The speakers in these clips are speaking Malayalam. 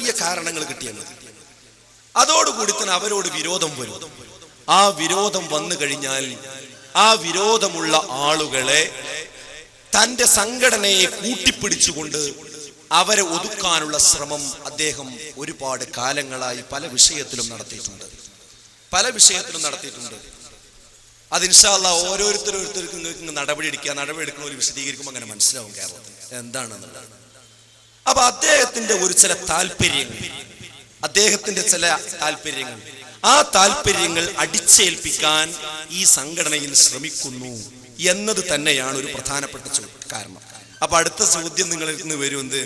ചെറിയ കാരണങ്ങൾ കിട്ടിയാൽ മതി. അതോടുകൂടി തന്നെ അവരോട് വിരോധം വരും. ആ വിരോധം വന്നു കഴിഞ്ഞാൽ ആ വിരോധമുള്ള ആളുകളെ തന്റെ സംഘടനയെ കൂട്ടിപ്പിടിച്ചുകൊണ്ട് അവരെ ഒതുക്കാനുള്ള ശ്രമം അദ്ദേഹം ഒരുപാട് കാലങ്ങളായി പല വിഷയത്തിലും നടത്തിയിട്ടുണ്ട്. അത് ഇൻഷാ അല്ലാഹ് ഓരോരുത്തർക്കും നടപടി എടുക്കുന്ന ഒരു വിശദീകരിക്കുമ്പോൾ അങ്ങനെ മനസ്സിലാവും കേരളത്തിൽ എന്താണെന്നുള്ളത്. അപ്പൊ അദ്ദേഹത്തിന്റെ ചില താല്പര്യങ്ങൾ ആ താല്പര്യങ്ങൾ അടിച്ചേൽപ്പിക്കാൻ ഈ സംഘടനയിൽ ശ്രമിക്കുന്നു എന്നത് തന്നെയാണ് ഒരു പ്രധാനപ്പെട്ട കാരണം. അപ്പൊ അടുത്ത ചോദ്യം നിങ്ങളിൽ നിന്ന് വരുന്നത്,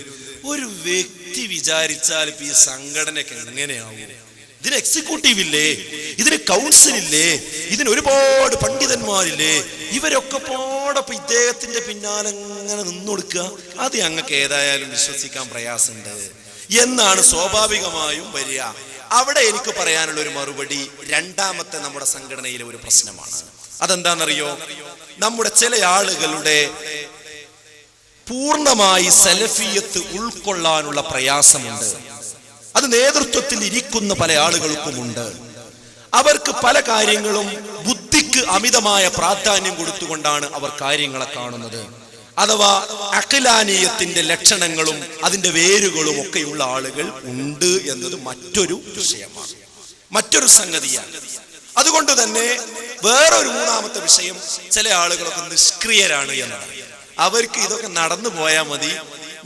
ഒരു വ്യക്തി വിചാരിച്ചാൽ ഇപ്പൊ ഈ സംഘടനയൊക്കെ എങ്ങനെയാവും? ഇതിന് എക്സിക്യൂട്ടീവ് ഇല്ലേ, ഇതിന് കൗൺസിൽ ഇല്ലേ, ഇതിന് ഒരുപാട് പണ്ഡിതന്മാരില്ലേ, ഇവരൊക്കെ പാടൊപ്പം ഇദ്ദേഹത്തിന്റെ പിന്നാലെ എങ്ങനെ നിന്നൊടുക്കുക? അത് ഞങ്ങൾക്ക് ഏതായാലും വിശ്വസിക്കാൻ പ്രയാസമുണ്ട് എന്നാണ് സ്വാഭാവികമായും വരിക. അവിടെ എനിക്ക് പറയാനുള്ള ഒരു മറുപടി രണ്ടാമത്തെ നമ്മുടെ സംഘടനയിലെ ഒരു പ്രശ്നമാണ്. അതെന്താണെന്നറിയോ? നമ്മുടെ ചില ആളുകളുടെ പൂർണ്ണമായി സലഫിയത്ത് ഉൾക്കൊള്ളാനുള്ള പ്രയാസമുണ്ട്. അത് നേതൃത്വത്തിൽ ഇരിക്കുന്ന പല ആളുകൾക്കുമുണ്ട്. അവർക്ക് പല കാര്യങ്ങളും ബുദ്ധിക്ക് അമിതമായ പ്രാധാന്യം കൊടുത്തുകൊണ്ടാണ് അവർ കാര്യങ്ങളെ കാണുന്നത്. അഥവാ അഖിലാനീയത്തിന്റെ ലക്ഷണങ്ങളും അതിന്റെ വേരുകളും ഒക്കെയുള്ള ആളുകൾ ഉണ്ട് എന്നത് മറ്റൊരു വിഷയമാണ്, മറ്റൊരു സംഗതിയാണ്. അതുകൊണ്ട് തന്നെ വേറൊരു മൂന്നാമത്തെ വിഷയം, ചില ആളുകളൊക്കെ നിഷ്ക്രിയരാണ് എന്നതാണ്. അവർക്ക് ഇതൊക്കെ നടന്നു പോയാൽ മതി,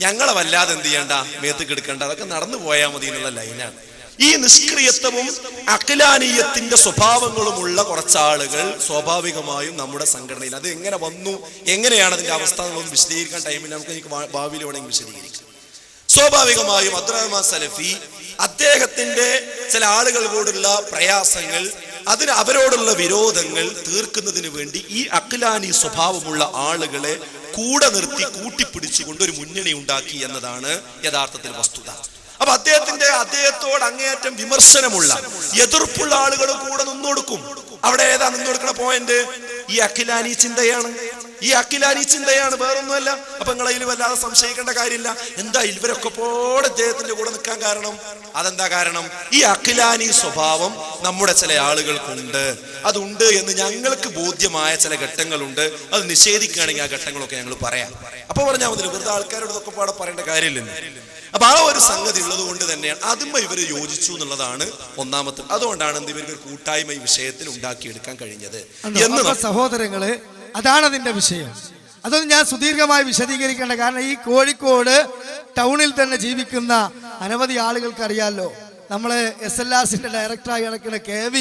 ഞങ്ങളെ വല്ലാതെ എന്ത് ചെയ്യണ്ട, മേത്തേക്ക് എടുക്കണ്ട, അതൊക്കെ നടന്നു പോയാൽ മതി എന്നുള്ള ലൈനാണ്. ഈ നിഷ്ക്രിയത്വവും അഖിലാനീയത്തിന്റെ സ്വഭാവങ്ങളുമുള്ള കുറച്ചാളുകൾ സ്വാഭാവികമായും നമ്മുടെ സംഘടനയിൽ അത് എങ്ങനെ വന്നു, എങ്ങനെയാണ് അതിന്റെ അവസ്ഥ എന്നൊന്നും വിശദീകരിക്കാൻ ടൈമിൽ എനിക്ക് ഭാവിയിൽ വേണമെങ്കിൽ വിശദീകരിക്കാം. സ്വാഭാവികമായും അബ്ദുറഹ്മാൻ സലഫി അദ്ദേഹത്തിന്റെ ചില ആളുകളോടുള്ള പ്രയാസങ്ങൾ, അവരോടുള്ള വിരോധങ്ങൾ തീർക്കുന്നതിന് വേണ്ടി ഈ അഖിലാനി സ്വഭാവമുള്ള ആളുകളെ കൂടെ നിർത്തി കൂട്ടിപ്പിടിച്ചുകൊണ്ട് ഒരു മുന്നണി ഉണ്ടാക്കി എന്നതാണ് യഥാർത്ഥത്തിൽ വസ്തുത. അപ്പൊ അദ്ദേഹത്തോട് അങ്ങേയറ്റം വിമർശനമുള്ള, എതിർപ്പുള്ള ആളുകൾ കൂടെ നിന്നൊടുക്കും. അവിടെ ഏതാ നിന്നൊടുക്കണ പോയിന്റ്? ഈ അഖിലാനി ചിന്തയാണ്, വേറൊന്നുമല്ല. അപ്പൊ നിങ്ങൾ അതിൽ വല്ലാതെ സംശയിക്കേണ്ട കാര്യമില്ല. എന്താ ഇവരൊക്കെ പോടെ അദ്ദേഹത്തിന്റെ കൂടെ നിൽക്കാൻ കാരണം? അതെന്താ കാരണം? ഈ അഖിലാനി സ്വഭാവം നമ്മുടെ ചില ആളുകൾക്കുണ്ട്. അതുണ്ട് എന്ന് ഞങ്ങൾക്ക് ബോധ്യമായ ചില ഘട്ടങ്ങളുണ്ട്. അത് നിഷേധിക്കുകയാണെങ്കിൽ ആ ഘട്ടങ്ങളൊക്കെ ഞങ്ങൾ പറയാം. അപ്പൊ പറഞ്ഞാൽ മതി, വെറുതെ ആൾക്കാരോട് ഇതൊക്കെ പാടെ പറയേണ്ട കാര്യമില്ലെന്ന്. അപ്പൊ ആ ഒരു സംഗതി ഉള്ളത് കൊണ്ട് തന്നെയാണ് അതുമ്പോ ഇവര് യോജിച്ചു എന്നുള്ളതാണ് ഒന്നാമത്തെ. അതുകൊണ്ടാണ് ഇവർക്ക് ഒരു കൂട്ടായ്മ ഈ വിഷയത്തിൽ ഉണ്ടാക്കിയെടുക്കാൻ കഴിഞ്ഞത് എന്ന്. സഹോദരങ്ങള്, അതാണ് അതിന്റെ വിഷയം. അതൊന്നും ഞാൻ സുദീർഘമായി വിശദീകരിക്കേണ്ട. കാരണം ഈ കോഴിക്കോട് ടൗണിൽ തന്നെ ജീവിക്കുന്ന അനവധി ആളുകൾക്ക് അറിയാലോ, നമ്മള് SLRCന്റെ ഡയറക്ടറായി നടക്കുന്ന KV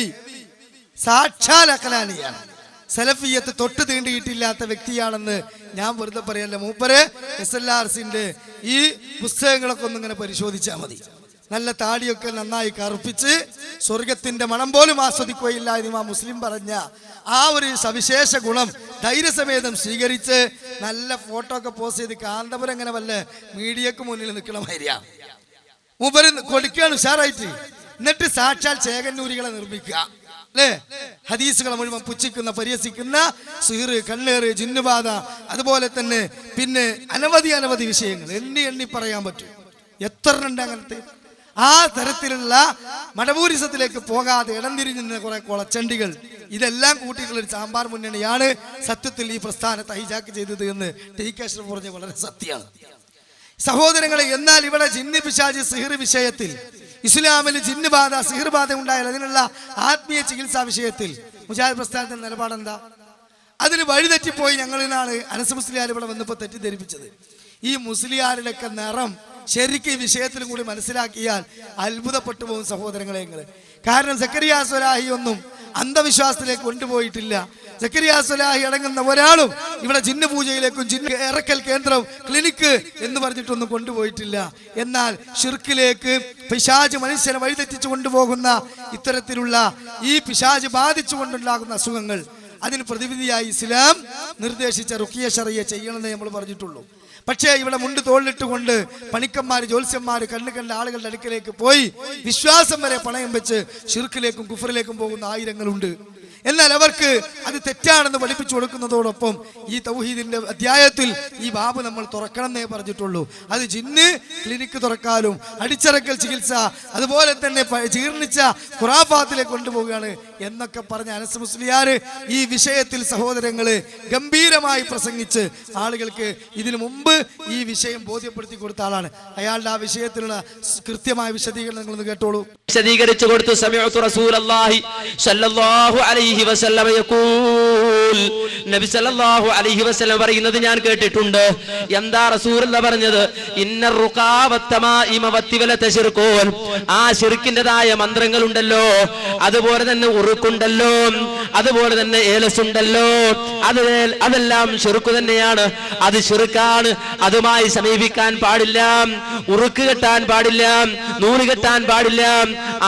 സാക്ഷാൽ അഖിലാനിയാണ്. സലഫിയത്ത് തൊട്ട് തീണ്ടിയിട്ടില്ലാത്ത വ്യക്തിയാണെന്ന് ഞാൻ വെറുതെ പറയല്ല. മൂപ്പര് SLRCന്റെ ഈ പുസ്തകങ്ങളൊക്കെ ഒന്നും ഇങ്ങനെ പരിശോധിച്ചാൽ മതി. നല്ല താടിയൊക്കെ നന്നായി കറുപ്പിച്ച് സ്വർഗത്തിന്റെ മണം പോലും ആസ്വദിക്കുകയില്ല എന്ന് മുസ്ലിം പറഞ്ഞ ആ ഒരു സവിശേഷ ഗുണം ധൈര്യസമേതം സ്വീകരിച്ച് നല്ല ഫോട്ടോ ഒക്കെ പോസ്റ്റ് ചെയ്ത് കാന്തപുരം എങ്ങനെ വല്ല മീഡിയക്ക് മുന്നിൽ നിൽക്കണമായിരിക്കാം. മൂപ്പര് കൊടുക്കുകയാണ് ഉഷാറായിട്ട്. എന്നിട്ട് സാക്ഷാൽ ചേകന്നൂരികളെ നിർമ്മിക്കുക അല്ലേ? ഹദീസുകളെ മുഴുവൻ പുച്ഛിക്കുന്ന, പരിഹസിക്കുന്ന, സിഹ്റ്, കണ്ണേറ്, ജിന്നുബാധ, അതുപോലെ തന്നെ പിന്നെ അനവധി വിഷയങ്ങൾ എണ്ണി പറയാൻ പറ്റും. എത്ര ഉണ്ട് അങ്ങനത്തെ? ആ തരത്തിലുള്ള മടവൂരിസത്തിലേക്ക് പോകാതെ ഇടം തിരിഞ്ഞ കുറെ കൊളച്ചണ്ടികൾ, ഇതെല്ലാം കൂട്ടിയിട്ടുള്ള ഒരു സാമ്പാർ മുന്നണിയാണ് സത്യത്തിൽ ഈ പ്രസ്ഥാനത്തെ ഹൈജാക്ക് ചെയ്തത് എന്ന് ടി.കെ. അഷ്റഫ് പറഞ്ഞ വളരെ സത്യമാണ് സഹോദരങ്ങളെ. എന്നാൽ ഇവിടെ ജിന്ന് പിശാച് സിഹ്റ് വിഷയത്തിൽ, ഇസ്ലാമിൽ ജിന്ന് ബാധ, സിഹ്ർ ബാധ ഉണ്ടായാൽ അതിനുള്ള ആത്മീയ ചികിത്സാ വിഷയത്തിൽ മുജാഹിദ് പ്രസ്ഥാനത്തിന്റെ നിലപാടെന്താ? അതിന് വഴിതെറ്റിപ്പോയി ഞങ്ങളിനാണ് അനസ് മുസ്ലിയാർ ഇവിടെ വന്നപ്പോൾ തെറ്റിദ്ധരിപ്പിച്ചത്. ഈ മുസ്ലിയാരിലൊക്കെ നിറം ശരിക്കും ഈ വിഷയത്തിലും കൂടി മനസ്സിലാക്കിയാൽ അത്ഭുതപ്പെട്ടു പോകും സഹോദരങ്ങളെ. കാരണം സക്കരിയ സ്വലാഹി ഒന്നും അന്ധവിശ്വാസത്തിലേക്ക് കൊണ്ടുപോയിട്ടില്ല. സക്കരിയ സ്വലാഹി അടങ്ങുന്ന ഒരാളും ഇവിടെ ജിന്ന് പൂജയിലേക്കും ജിന്ന് ഇറക്കൽ കേന്ദ്രം, ക്ലിനിക്ക് എന്ന് പറഞ്ഞിട്ടൊന്നും കൊണ്ടുപോയിട്ടില്ല. എന്നാൽ ഷിർക്കിലേക്ക് പിശാച് മനുഷ്യനെ വഴിതെറ്റിച്ചു കൊണ്ടുപോകുന്ന ഇത്തരത്തിലുള്ള ഈ പിശാച് ബാധിച്ചുകൊണ്ടുണ്ടാകുന്ന അസുഖങ്ങൾ, അതിന് പ്രതിവിധിയായി ഇസ്ലാം നിർദ്ദേശിച്ച റുഖിയ ശറിയ ചെയ്യണമെന്ന് നമ്മൾ പറഞ്ഞിട്ടുള്ളൂ. പക്ഷേ ഇവിടെ മുണ്ട് തോളിലിട്ടുകൊണ്ട് പണിക്കന്മാര്, ജ്യോത്സ്യന്മാര്, കണ്ണ് കണ്ട ആളുകളുടെ അടുക്കലേക്ക് പോയി വിശ്വാസം വരെ പണയം വെച്ച് ഷിർക്കിലേക്കും കുഫറിലേക്കും പോകുന്ന ആയിരങ്ങളുണ്ട്. എന്നാൽ അവർക്ക് അത് തെറ്റാണെന്ന് പഠിപ്പിച്ചു കൊടുക്കുന്നതോടൊപ്പം ഈ തൗഹീദിന്റെ അധ്യായത്തിൽ ഈ ബാബ് നമ്മൾ തുറക്കണമെന്നേ പറഞ്ഞിട്ടുള്ളൂ. അത് ജിന്ന് ക്ലിനിക്ക് തുറക്കാനും അടിച്ചറക്കൽ ചികിത്സ, അതുപോലെ തന്നെ ജീർണിച്ച ഖുറാഫാത്തിലേക്ക് കൊണ്ടുപോവുകയാണ് എന്നൊക്കെ പറഞ്ഞ അനസ് മുസ്ലിയാർ ഈ വിഷയത്തിൽ സഹോദരങ്ങള് ഗംഭീരമായി പ്രസംഗിച്ച് ആളുകൾക്ക് ഇതിനു മുമ്പ് ഈ വിഷയം ബോധ്യപ്പെടുത്തി കൊടുത്ത ആളാണ്. അയാളുടെ ആ വിഷയത്തിലുള്ള കൃത്യമായ വിശദീകരണം നിങ്ങളൊന്ന് കേട്ടോളൂ. വിശദീകരിച്ചു കൊടുത്തു. സമിഅതു റസൂലല്ലാഹി സ്വല്ലല്ലാഹു അലൈഹി വസല്ലം യഖൂൽ, നബി സല്ലല്ലാഹു അലൈഹി വസല്ലം പറയുന്നത് ഞാൻ കേട്ടിട്ടുണ്ട്. എന്താ റസൂലുള്ള പറഞ്ഞത്? ഇന്നർ റുഖാ വത്തമാഇമ വത്തിവലത ശിർകൂൻ, ആ ശിർക്കിന്റേതായ മന്ത്രങ്ങൾ ഉണ്ടല്ലോ, അതുപോലെ തന്നെ ഉറുക്കുണ്ടല്ലോ, അതുപോലെ തന്നെ ഏലസുണ്ടല്ലോ, അതെല്ലാം ശിർക്ക് തന്നെയാണ്. അത് ശിർക്കാണ്. അതുമായി സമീപിക്കാൻ പാടില്ല, ഉറുക്ക് കെട്ടാൻ പാടില്ല, നൂല് കെട്ടാൻ പാടില്ല,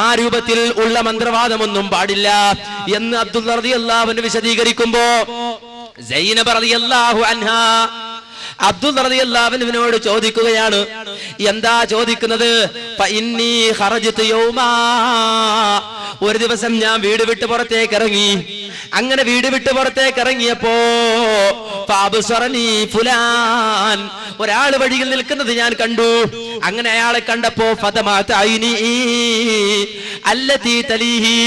ആ രൂപത്തിൽ ഉള്ള മന്ത്രവാദമൊന്നും പാടില്ല എന്ന് അബ്ദുള്ള റളിയല്ലാഹു അൻഹു വിശദീകരിക്കുമ്പോ സൈനബ റളിയല്ലാഹു അൻഹാ അബ്ദുള്ള റളിയല്ലാഹു അൻഹുവിനോട് ചോദിക്കുകയാണ്. എന്താ ചോദിക്കുന്നത്? ഫഇന്നി ഖറജ്തു യൗമാ, ഒരു ദിവസം ഞാൻ വീട് വിട്ട് പുറത്തേക്ക് ഇറങ്ങി. അങ്ങനെ വീട് വിട്ട് പുറത്തേക്ക് ഇറങ്ങിയപ്പോ ഫഅബ്സറനി ഫുലാൻ, ഒരാൾ വഴിയിൽ നിൽക്കുന്നത് ഞാൻ കണ്ടു. അങ്ങനെ അയാളെ കണ്ടപ്പോ ഫതമാത ഐനി അല്ലതി തലീഹി,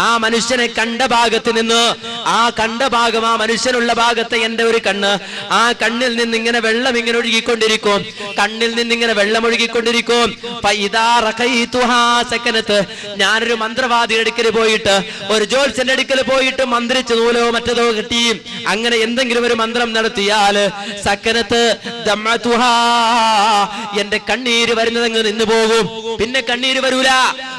ആ മനുഷ്യനെ കണ്ട ഭാഗത്ത് നിന്ന്, ആ കണ്ട ഭാഗം, ആ മനുഷ്യനുള്ള ഭാഗത്തെ എന്റെ ഒരു കണ്ണ്, ആ കണ്ണിൽ നിന്ന് ഇങ്ങനെ വെള്ളം ഇങ്ങനെ ഒഴുകിക്കൊണ്ടിരിക്കും, കണ്ണിൽ നിന്ന് ഇങ്ങനെ വെള്ളം ഒഴുകിക്കൊണ്ടിരിക്കും. ഞാനൊരു മന്ത്രവാദിയുടെ അടുക്കൽ പോയിട്ട്, ഒരു ജോത്സ്യന്റെ അടുക്കൽ പോയിട്ട് മന്ത്രിച്ച് നൂലോ മറ്റതോ കിട്ടി അങ്ങനെ എന്തെങ്കിലും ഒരു മന്ത്രം നടത്തിയാൽ സക്കനത്ത് ദമ്മതുഹാ, എന്റെ കണ്ണീര് വരുന്നതങ്ങ് നിന്നു പോകും, പിന്നെ കണ്ണീര് വരൂല.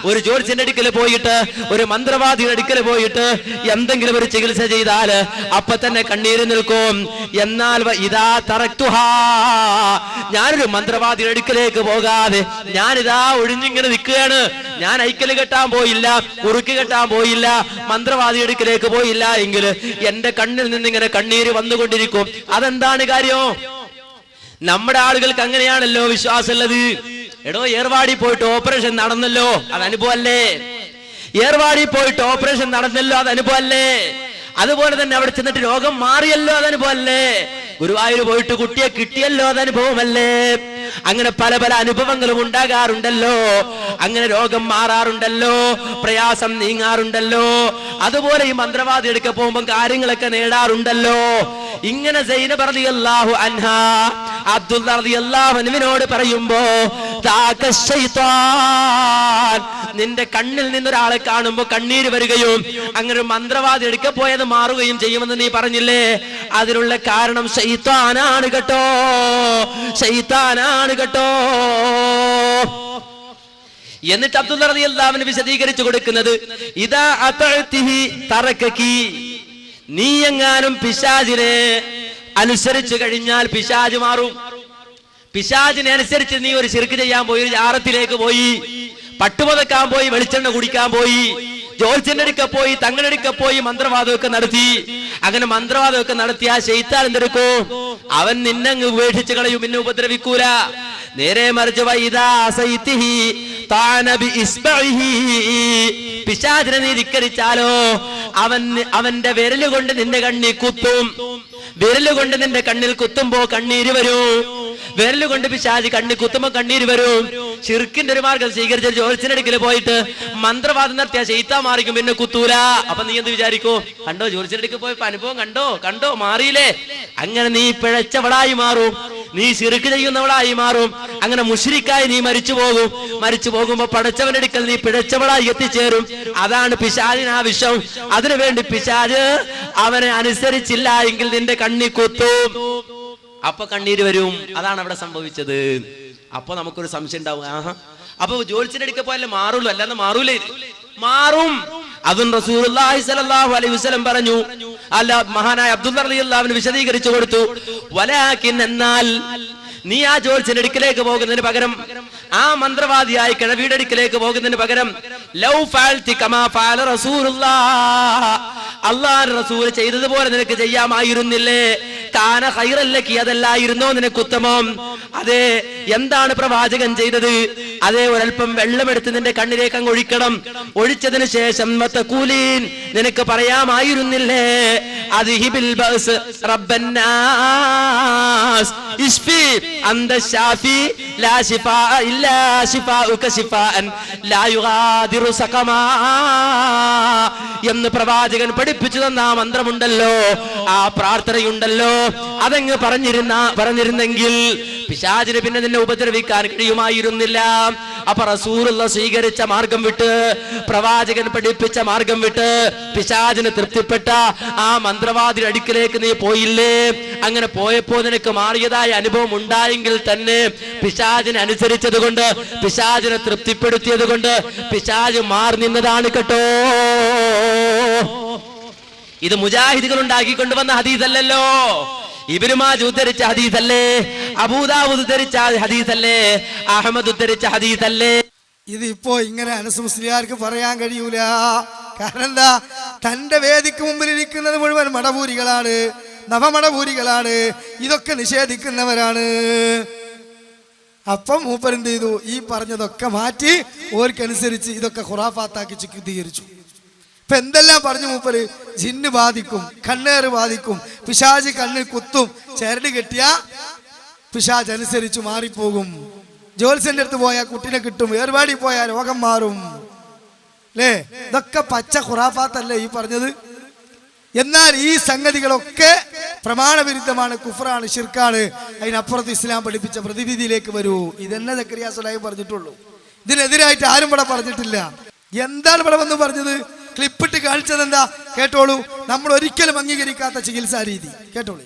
ഒരു ജോത്സ്യന്റെ അടുക്കൽ പോയിട്ട്, ഒരു മന്ത്രവാദിയുടെ അടുക്കൽ പോയിട്ട് എന്തെങ്കിലും ഒരു ചികിത്സ ചെയ്താൽ അപ്പൊ തന്നെ കണ്ണീര് നിൽക്കും. എന്നാൽ ഇതാ തറക്തുഹാ, ഞാനൊരു മന്ത്രവാദിയുടെ അടുക്കലേക്ക് പോകാതെ ഞാനിതാ ഒഴിഞ്ഞിങ്ങനെ നിൽക്കുകയാണ്. ഞാൻ ഐക്കല് കെട്ടാൻ പോയില്ല, ഉറുക്ക് കെട്ടാൻ പോയില്ല, മന്ത്രവാദിയുടെ അടുക്കലേക്ക് പോയില്ല എങ്കിൽ എന്റെ കണ്ണിൽ നിന്നിങ്ങനെ കണ്ണീര് വന്നുകൊണ്ടിരിക്കും. അതെന്താണ് കാര്യം? നമ്മുടെ ആളുകൾക്ക് അങ്ങനെയാണല്ലോ വിശ്വാസമുള്ളത്. എടോ, ഏർവാടി പോയിട്ട് ഓപ്പറേഷൻ നടന്നല്ലോ, അത് അനുഭവല്ലേ? ഏർവാടി പോയിട്ട് ഓപ്പറേഷൻ നടന്നല്ലോ, അത് അനുഭവല്ലേ? അതുപോലെ തന്നെ അവിടെ ചെന്നിട്ട് രോഗം മാറിയല്ലോ, അത് അനുഭവല്ലേ? ഗുരുവായൂർ പോയിട്ട് കുട്ടിയെ കിട്ടിയല്ലോ, അത് അനുഭവമല്ലേ? അങ്ങനെ പല പല അനുഭവങ്ങളും ഉണ്ടാകാറുണ്ടല്ലോ. അങ്ങനെ രോഗം മാറാറുണ്ടല്ലോ, പ്രയാസം നീങ്ങാറുണ്ടല്ലോ. അതുപോലെ ഈ മന്ത്രവാദി എടുക്ക പോകുമ്പോൾ കാര്യങ്ങളൊക്കെ നേടാറുണ്ടല്ലോ. ഇങ്ങനെ സൈനബ റളിയല്ലാഹു അൻഹാ അബ്ദുള്ള റളിയല്ലാഹു അൻഹുവിനോട് പറയുമ്പോ താക ശൈത്താൻ, നിന്റെ കണ്ണിൽ നിന്നൊരാളെ കാണുമ്പോ കണ്ണീര് വരികയും അങ്ങനെ ഒരു മന്ത്രവാദി എടുക്ക പോയത് മാറുകയും ചെയ്യുമെന്ന് നീ പറഞ്ഞില്ലേ? അതിനുള്ള കാരണം ശൈത്താനാണ് കേട്ടോ, ശൈത്താനാണ് കേട്ടോ. എന്നിട്ട് അബ്ദുള്ള റളിയല്ലാഹു അൻഹു വിശദീകരിച്ചു കൊടുക്കുന്നത്, ഇദാ അതഅതിഹി തറകകി, നീ എങ്ങാനും പിശാചിനെ അനുസരിച്ചു കഴിഞ്ഞാൽ പിശാച് മാറും. പിശാചിനെ അനുസരിച്ച് നീ ഒരു ശിർക്ക് ചെയ്യാൻ പോയി, ഒരു ജാറത്തിലേക്ക് പോയി, പട്ടുപതക്കാൻ പോയി, വെളിച്ചെണ്ണ കുടിക്കാൻ പോയി, ജോത്സ്യന്റെ അടുക്ക പോയി, തങ്ങളുടെ അടുക്ക പോയി മന്ത്രവാദമൊക്കെ നടത്തി. അങ്ങനെ മന്ത്രവാദമൊക്കെ നടത്തിയ ശൈത്താൻ എന്തെടുക്കും? അവൻ നിന്നങ്ങ് ഉപേക്ഷിച്ച് കളയും, നിന്നെ ഉപദ്രവിക്കൂല. നേരെ മറിച്ച് പിശാചിനെ നീ ധിക്കരിച്ചാലോ അവന്റെ വിരല് കൊണ്ട് നിന്റെ കണ്ണിൽ കുത്തും. വിരല് കൊണ്ട് നിന്റെ കണ്ണിൽ കുത്തുമ്പോ കണ്ണീര് വരും. വിരല് കൊണ്ട് പിശാചി കണ്ണി കുത്തുമ്പോ കണ്ണീര് വരും. ശിർക്കിന്റെ ഒരു മാർഗം സ്വീകരിച്ച ജോത്സ്യന്റെ അടുക്കൽ പോയിട്ട് മന്ത്രവാദം നടത്തിയ ശൈത്താൻ മാറിക്കും, പിന്നെ കുത്തൂല. അപ്പൊ നീ എന്ത് വിചാരിക്കോ? കണ്ടോ, ജോത്സ്യന്റെ അടുക്കൽ പോയപ്പോ അനുഭവം കണ്ടോ മാറിയില്ലേ? അങ്ങനെ നീ പിഴച്ചവളായി മാറും, നീ ശിർക്ക് ചെയ്യുന്നവളായി മാറും. അങ്ങനെ മുശ്രിക്കായി നീ മരിച്ചു പോകും. മരിച്ചു പോകുമ്പോ പടച്ചവന്റെ അടുക്കൽ നീ പിഴച്ചവളായി എത്തിച്ചേരും. അതാണ് പിശാചിന് ആവശ്യം. അതിനുവേണ്ടി പിശാച് അവനെ അനുസരിച്ചില്ല എങ്കിൽ നിന്റെ കണ്ണി കുത്തും, അപ്പൊ കണ്ണീര് വരും. അതാണ് അവിടെ സംഭവിച്ചത്. അപ്പൊ നമുക്കൊരു സംശയം ഉണ്ടാവും, അപ്പൊ ജോത്സ്യന്റെ അടുക്കൽ പോയാലേ മാറുള്ളൂ, അല്ലാതെ മാറൂലേ? മാറും. അതും റസൂലുള്ളാഹി സ്വല്ലല്ലാഹു അലൈഹി വസല്ലം പറഞ്ഞു. അല്ല, മഹാനായ അബ്ദുള്ള റളിയല്ലാഹു അൻഹു വിശദീകരിച്ചു കൊടുത്തു. വലാകിൻ, എന്നാൽ നീ ആ ജോത്സ്യന്റെ അടുക്കലേക്ക് പോകുന്നതിന് പകരം, ആ മന്ത്രവാദിയായി കിഴവിയുടെ അടുക്കലേക്ക് പോകുന്നതിന് പകരം ലൗ ഫഅൽതി കമാ ഫഅല റസൂലുള്ളാഹ്, അല്ലാഹുവിന്റെ റസൂൽ ചെയ്തതുപോലെ നിനക്ക് ചെയ്യാമായിരുന്നില്ലേ? കാന ഖൈറല്ലക്കി, അതല്ലായിരുന്നോ നിനക്ക് ഉത്തമം? അതെ, എന്താണ് പ്രവാചകൻ ചെയ്തത്? അതേ, ഒരൽപ്പം വെള്ളമെടുത്ത് നിന്റെ കണ്ണിലേക്ക് അങ്ങ് ഒഴിക്കണം. ഒഴിച്ചതിന് ശേഷം വതഖൂലീൻ, നിനക്ക് പറയാമായിരുന്നില്ലേ, അദ്ഹിബിൽ ബഅസ് റബ്ബന്നാസ് ഇശ്ഫി അന്ത ശാഫി ലാ ശിഫാ ഇല്ലാ ശിഫാഉക ശിഫാഅൻ ലാ യുഗാദിറു സഖമാ എന്ന് പ്രവാചകൻ പഠിപ്പിച്ചു തന്ന ആ മന്ത്രമുണ്ടല്ലോ, ആ പ്രാർത്ഥനയുണ്ടല്ലോ, അതങ്ങ് പറഞ്ഞിരുന്നെങ്കിൽ പിശാചിന് പിന്നെ നിന്നെ ഉപദ്രവിക്കാൻ കഴിയുമായിരുന്നില്ല. അപ്പൊ റസൂലുള്ള സ്വീകരിച്ച മാർഗം വിട്ട്, പ്രവാചകൻ പഠിപ്പിച്ച മാർഗം വിട്ട് പിശാചിന് തൃപ്തിപ്പെട്ട ആ മന്ത്രവാദിയുടെ അടുക്കിലേക്ക് നീ പോയില്ലേ? അങ്ങനെ പോയപ്പോ നിനക്ക് മാറിയതായ അനുഭവം ഉണ്ടായെങ്കിൽ തന്നെ പിശാചിനെ അനുസരിച്ചത് കൊണ്ട്, പിശാചിനെ തൃപ്തിപ്പെടുത്തിയത് കൊണ്ട് പിശാച് മാറി നിന്നതാണ് കേട്ടോ. ഇത് മുജാഹിദുകൾ ഉണ്ടാക്കിക്കൊണ്ടുവന്ന ഹദീസല്ലല്ലോ, ഇബ്നു മാജ ഉദ്ധരിച്ച ഹദീസല്ലേ, അബൂദാവൂദ് ഉദ്ധരിച്ച ഹദീസല്ലേ, അഹ്മദ് ഉദ്ധരിച്ച ഹദീസല്ലേ. ഇതിപ്പോ ഇങ്ങനെ അനസ് മുസ്ലിയാർക്ക് പറയാൻ കഴിയൂല. കാരണം എന്താ? തന്റെ വേദിക്ക് മുമ്പിൽ ഇരിക്കുന്നത് മുഴുവൻ മടപൂരികളാണ്, നവമടപൂരികളാണ്, ഇതൊക്കെ നിഷേധിക്കുന്നവരാണ്. അപ്പം മൂപ്പരെന്ത് ചെയ്തു? ഈ പറഞ്ഞതൊക്കെ മാറ്റി ഓർക്കനുസരിച്ച് ഇതൊക്കെ ഖുറാഫാത്താക്കി ചിത്രീകരിച്ചു. ഇപ്പൊ എന്തെല്ലാം പറഞ്ഞു മൂപ്പര്? ജിന്ന് ബാധിക്കും, കണ്ണേറ് ബാധിക്കും, പിശാച് കണ്ണിൽ കുത്തും, ചരട് കെട്ടിയ പിശാച് അനുസരിച്ച് മാറിപ്പോകും, ജോത്സ്യന്റെ അടുത്ത് പോയാൽ കുട്ടിനെ കിട്ടും, ഏർവാടി പോയാൽ രോഗം മാറും, അല്ലേ? ഇതൊക്കെ പച്ച ഖുറാഫാത്തല്ലേ ഈ പറഞ്ഞത്? എന്നാൽ ഈ സംഗതികളൊക്കെ പ്രമാണവിരുദ്ധമാണ്, കുഫറാണ്, ശിർക്കാണ്. അതിനപ്പുറത്ത് ഇസ്ലാം പഠിപ്പിച്ച പ്രതിവിധിയിലേക്ക് വരൂ. ഇതെന്നെ സക്കരിയ സ്വലാഹി പറഞ്ഞിട്ടുള്ളൂ. ഇതിനെതിരായിട്ട് ആരും ഇവിടെ പറഞ്ഞിട്ടില്ല. എന്താണ് ഇവിടെ വന്ന് പറഞ്ഞത്? ക്ലിപ്പിട്ട് കാണിച്ചത് എന്താ? കേട്ടോളൂ. നമ്മൾ ഒരിക്കലും അംഗീകരിക്കാത്ത ചികിത്സാ രീതി കേട്ടോളൂ.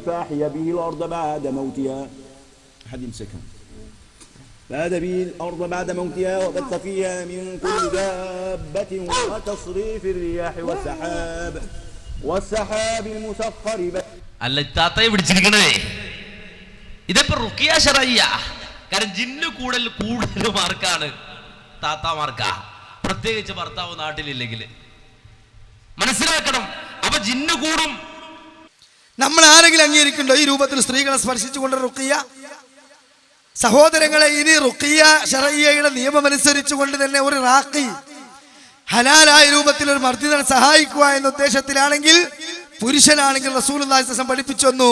فأحيا به الأرض بعد موتها حد يمسكها بعد به الأرض بعد موتها وبث فيها من كل دابة وتصريف الرياح والسحاب المسخر അല്ല താത്തയെ പിടിച്ചിരിക്കണേ, ഇതിപ്പോ റുഖിയ ശറയ്യ. കാരണം ജിന്ന് കൂടുതൽ മാർക്കാണ് താത്താമാർക്കാ, പ്രത്യേകിച്ച് ഭർത്താവ് നാട്ടിലില്ലെങ്കിൽ. മനസ്സിലാക്കണം. അപ്പൊ ജിന്ന് കൂടും. നമ്മൾ ആരെങ്കിലും അംഗീകരിക്കുന്നുണ്ടോ ഈ രൂപത്തിൽ സ്ത്രീകളെ സ്പർശിച്ചുകൊണ്ട് റുഖിയ? സഹോദരങ്ങളെ, ഇനി റുഖിയ ശറയ്യയുടെ നിയമമനുസരിച്ചുകൊണ്ട് തന്നെ ഒരു റാഖി ഹലാലായ രൂപത്തിൽ ഒരു മർദ്ദിതനെ സഹായിക്കുക എന്ന ഉദ്ദേശത്തിലാണെങ്കിൽ, പുരുഷനാണെങ്കിൽ റസൂലുള്ളാഹി സ്വല്ലല്ലാഹു അലൈഹി വസല്ലം പഠിപ്പിച്ചു വന്നു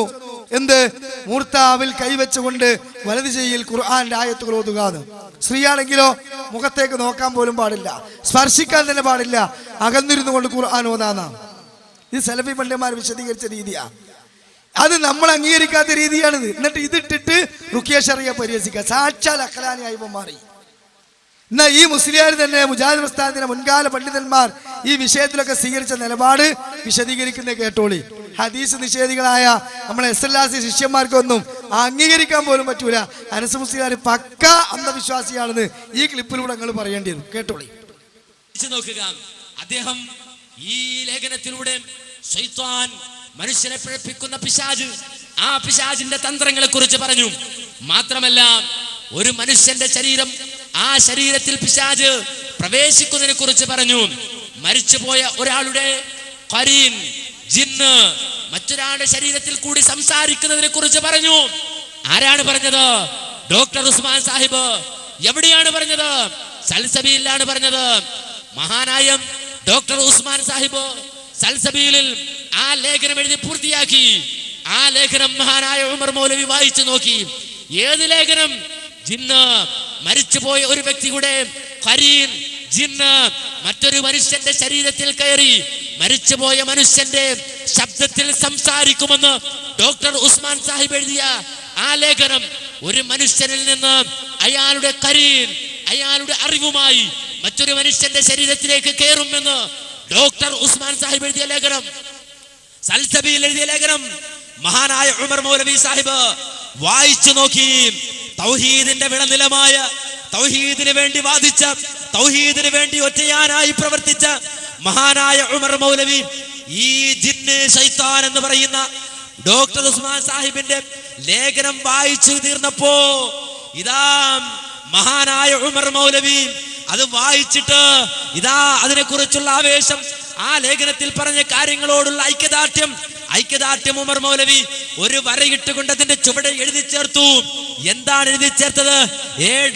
എന്ത്? മൂർത്താവിൽ കൈവച്ചുകൊണ്ട് വലത് ചെയ്യിൽ ഖുർആന്റെ ആയത്തുകൾ ഓതുക. സ്ത്രീയാണെങ്കിലോ മുഖത്തേക്ക് നോക്കാൻ പോലും പാടില്ല, സ്പർശിക്കാൻ തന്നെ പാടില്ല, അകന്നിരുന്നു കൊണ്ട് ഖുർആൻ ഓതാനാ. ഇത് സലഫി പണ്ഡിതന്മാർ വിശദീകരിച്ച രീതിയാ. അത് നമ്മൾ അംഗീകരിക്കാത്ത രീതിയാണിത്. എന്നിട്ട് ഇതിട്ടിട്ട് റുഖിയ ശറിയ പരിഹസിക്കുക. സാക്ഷാൽ അഖലാനിയായി മാറി. എന്നാൽ ഈ മുസ്ലിയാർ തന്നെ, മുജാഹിദ് പ്രസ്ഥാനത്തിന്റെ മുൻകാല പണ്ഡിതന്മാർ ഈ വിഷയത്തിലൊക്കെ സ്വീകരിച്ച നിലപാട് വിശദീകരിക്കുന്ന കേട്ടോളി. ഹദീസ് നിഷേധികളായ നമ്മളെ SLRC ശിഷ്യന്മാർക്കൊന്നും അംഗീകരിക്കാൻ പോലും പറ്റൂല. അനസ് മുസ്ലിയാർ പക്ക അന്ധവിശ്വാസിയാണെന്ന് ഈ ക്ലിപ്പിലൂടെ നിങ്ങൾ പറയേണ്ടി വരും. കേട്ടോളി. നോക്കുക, അദ്ദേഹം ഈ ലേഖനത്തിലൂടെ ശൈത്താൻ, മനുഷ്യനെ പിഴപ്പിക്കുന്ന പിശാച്, ആ പിശാചിന്റെ തന്ത്രങ്ങളെ കുറിച്ച് പറഞ്ഞു. മാത്രമല്ല, ഒരു മനുഷ്യന്റെ ശരീരം, ആ ശരീരത്തിൽ പിശാച് പ്രവേശിക്കുന്നതിനെ കുറിച്ച് പറഞ്ഞു. മരിച്ചുപോയ ഒരാളുടെ ഖരീൻ, ജിന്ന്, മറ്റൊരാളുടെ ശരീരത്തിൽ കൂടി സംസാരിക്കുന്നതിനെ കുറിച്ച് പറഞ്ഞു. ആരാണ് പറഞ്ഞത്? ഡോക്ടർ ഉസ്മാൻ സാഹിബ്. എവിടെയാണ് പറഞ്ഞത്? സൽസബീലിലാണ് പറഞ്ഞത്. മഹാനായ ഡോക്ടർ ഉസ്മാൻ സാഹിബ് സൽസബീലിൽ ആ ലേഖനം എഴുതി പൂർത്തിയാക്കി. ആ ലേഖനം മഹാനായ ഉമർ മൗലവി വായിച്ചു നോക്കി. ഏത് ലേഖനം? ജിന്ന്, മരിച്ചുപോയ ഒരു വ്യക്തിയുടെ ഖരീൻ, ജിന്ന് മറ്റൊരു മനുഷ്യന്റെ ശരീരത്തിൽ കയറി മരിച്ചുപോയ മനുഷ്യന്റെ ശബ്ദത്തിൽ സംസാരിക്കുമെന്ന് ഡോക്ടർ ഉസ്മാൻ സാഹിബ് എഴുതിയ ആ ലേഖനം, ഒരു മനുഷ്യനിൽ നിന്ന് അയാളുടെ ഖരീൻ, അയാളുടെ അറിവുമായി മറ്റൊരു മനുഷ്യന്റെ ശരീരത്തിലേക്ക് കയറുമെന്ന് ഡോക്ടർ ഉസ്മാൻ സാഹിബ് എഴുതിയ ലേഖനം, സൽസബീൽ എഴുതിയ ലേഖനം മഹാനായ ഉമർ മൗലവി സാഹിബ് വായിച്ചു നോക്കി. തൗഹീദിന്റെ വിളനിലമായ, തൗഹീദിന് വേണ്ടി വാദിച്ച, തൗഹീദിന് വേണ്ടി ഒറ്റയാനായി പ്രവർത്തിച്ച മഹാനായ ഉമർ മൗലവി ഈ ജിന്ന്, ശൈത്താൻ എന്ന് പറയുന്ന ഡോക്ടർ ഉസ്മാൻ സാഹിബിന്റെ ലേഖനം വായിച്ചു തീർന്നപ്പോ ഇതാ മഹാനായ ഉമർ മൗലവി അത് വായിച്ചിട്ട് ഇതാ അതിനെ കുറിച്ചുള്ള ആവേശം ആ ലേഖനത്തിൽ പറഞ്ഞ കാര്യങ്ങളോടുള്ള ഐക്യദാർഢ്യം ഉമർ മൗലവി ഒരു വരയിട്ടുകൊണ്ട് അതിന്റെ ചുവടെ എഴുതി ചേർത്തു. എന്താണ് എഴുതി ചേർത്തത്?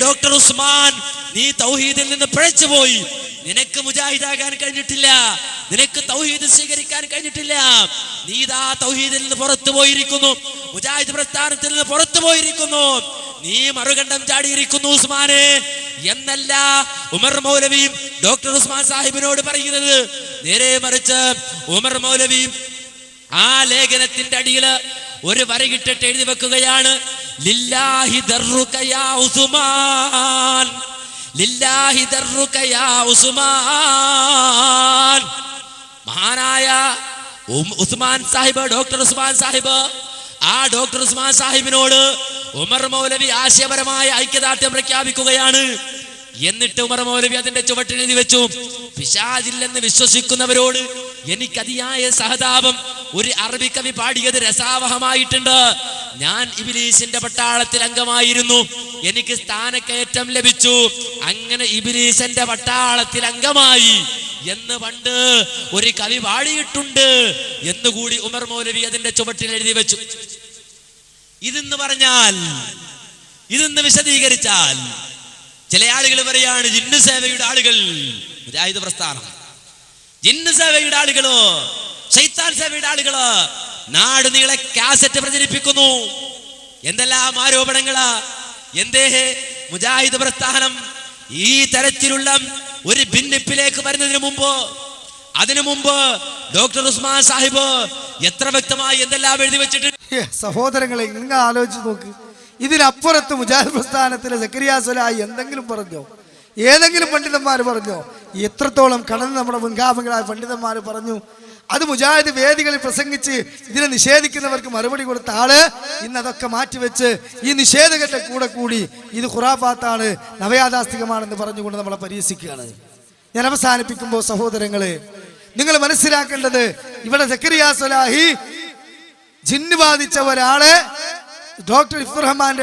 ഡോക്ടർ ഉസ്മാൻ, നീ തൗഹീദിൽ നിന്ന് പിഴച്ചുപോയി. നിനക്ക് മുജാഹിദാകാൻ കഴിഞ്ഞിട്ടില്ല, നിനക്ക് തൗഹീദ് സ്വീകരിക്കാൻ കഴിഞ്ഞിട്ടില്ല. നീ ഇതാ തൗഹീദിൽ നിന്ന് പുറത്തു പോയിരിക്കുന്നു, മുജാഹിദ് പ്രസ്ഥാനത്തിൽ നിന്ന് പുറത്തു പോയിരിക്കുന്നു, നീ മറുകണ്ഠം ചാടിയിരിക്കുന്നു ഉസ്മാനെ എന്നല്ല ഉമർ മൗലവി ഡോക്ടർ ഉസ്മാൻ സാഹിബിനോട് പറയുന്നത്. നേരെ മറിച്ച് ഉമർ മൗലവി ആ ലേഖനത്തിന്റെ അടിയില് ഒരു വരയിട്ടിട്ട് എഴുതി വെക്കുകയാണ്, ലില്ലാഹി ദർറുക യാ ഉസ്മാൻ, ലില്ലാഹി ദർറുക യാ ഉസ്മാൻ. മഹാനായ ഉസ്മാൻ സാഹിബ്, ഡോക്ടർ ഉസ്മാൻ സാഹിബ്, ആ ഡോക്ടർ ഉസ്മാൻ സാഹിബിനോട് ഉമർ മൗലവി ആശയപരമായ ഐക്യദാർഢ്യം പ്രഖ്യാപിക്കുകയാണ്. എന്നിട്ട് ഉമർ മൗലവി അതിന്റെ ചുവട്ടിൽ എഴുതി വെച്ചു, പിശാചില്ലെന്ന് വിശ്വസിക്കുന്നവരോട് എനിക്ക് അതിയായ സഹതാപം. ഒരു അറബി കവി പാടിയത് രസാവഹമായിട്ടുണ്ട്. ഞാൻ ഇബ്ലീസിന്റെ പട്ടാളത്തിൽ അംഗമായിരുന്നു, എനിക്ക് സ്ഥാനക്കയറ്റം ലഭിച്ചു, അങ്ങനെ ഇബ്ലീസിന്റെ പട്ടാളത്തിൽ അംഗമായി എന്ന് പണ്ട് ഒരു കവി പാടിയിട്ടുണ്ട് എന്നുകൂടി ഉമർ മൗലവി അതിന്റെ ചുവട്ടിൽ എഴുതി വെച്ചു. ഇതെന്ന് പറഞ്ഞാൽ, ഇതെന്ന് വിശദീകരിച്ചാൽ ചില ആളുകൾ പറയാണ് ജിന്ന് സേവയുടെ ആളുകൾ, മുജാഹിദ് പ്രസ്ഥാനം, ജിന്ന് സേവയുടെ ആളുകളോ ശൈത്താൻ സേവയുടെ ആളുകളോ നാട് നീളെ കാസറ്റ് പ്രചരിപ്പിക്കുന്നു. എന്തെല്ലാം ആരോപണങ്ങളാ! എന്തേ മുജാഹിദ് പ്രസ്ഥാനം ഈ തരത്തിലുള്ള ഒരു ഭിന്നിപ്പിലേക്ക് വരുന്നതിന് മുമ്പ് ഡോക്ടർ ഉസ്മാൻ സാഹിബ് എത്ര വ്യക്തമായി എന്തെല്ലാം എഴുതി വെച്ചിട്ടുണ്ട്. സഹോദരങ്ങളെ, നിങ്ങൾ ആലോചിച്ച് നോക്ക്. ഇതിനപ്പുറത്ത് മുജാഹിദ് പ്രസ്ഥാനത്തിലെ സക്കരിയ സ്വലാഹി എന്തെങ്കിലും പറഞ്ഞോ? ഏതെങ്കിലും പണ്ഡിതന്മാർ പറഞ്ഞോ? എത്രത്തോളം കടന്ന് നമ്മുടെ മുൻഗാമികളായ പണ്ഡിതന്മാർ പറഞ്ഞു. അത് മുജാഹിദ് വേദികളിൽ പ്രസംഗിച്ച് ഇതിനെ നിഷേധിക്കുന്നവർക്ക് മറുപടി കൊടുത്ത ആള് ഇന്ന് അതൊക്കെ മാറ്റിവെച്ച് ഈ നിഷേധകരുടെ കൂടെ കൂടി ഇത് ഖുറാഫാത്താണ്, നവയാഥാസ്തികമാണെന്ന് പറഞ്ഞുകൊണ്ട് നമ്മളെ പരിഹസിക്കുകയാണ്. ഞാൻ അവസാനിപ്പിക്കുമ്പോൾ സഹോദരങ്ങളെ, നിങ്ങൾ മനസ്സിലാക്കേണ്ടത്, ഇവിടെ സക്കരിയ സ്വലാഹി ജിന്ന് ബാധിച്ച ഒരാളെ ഡോക്ടർ ഇഫ്തുറഹ്മാൻ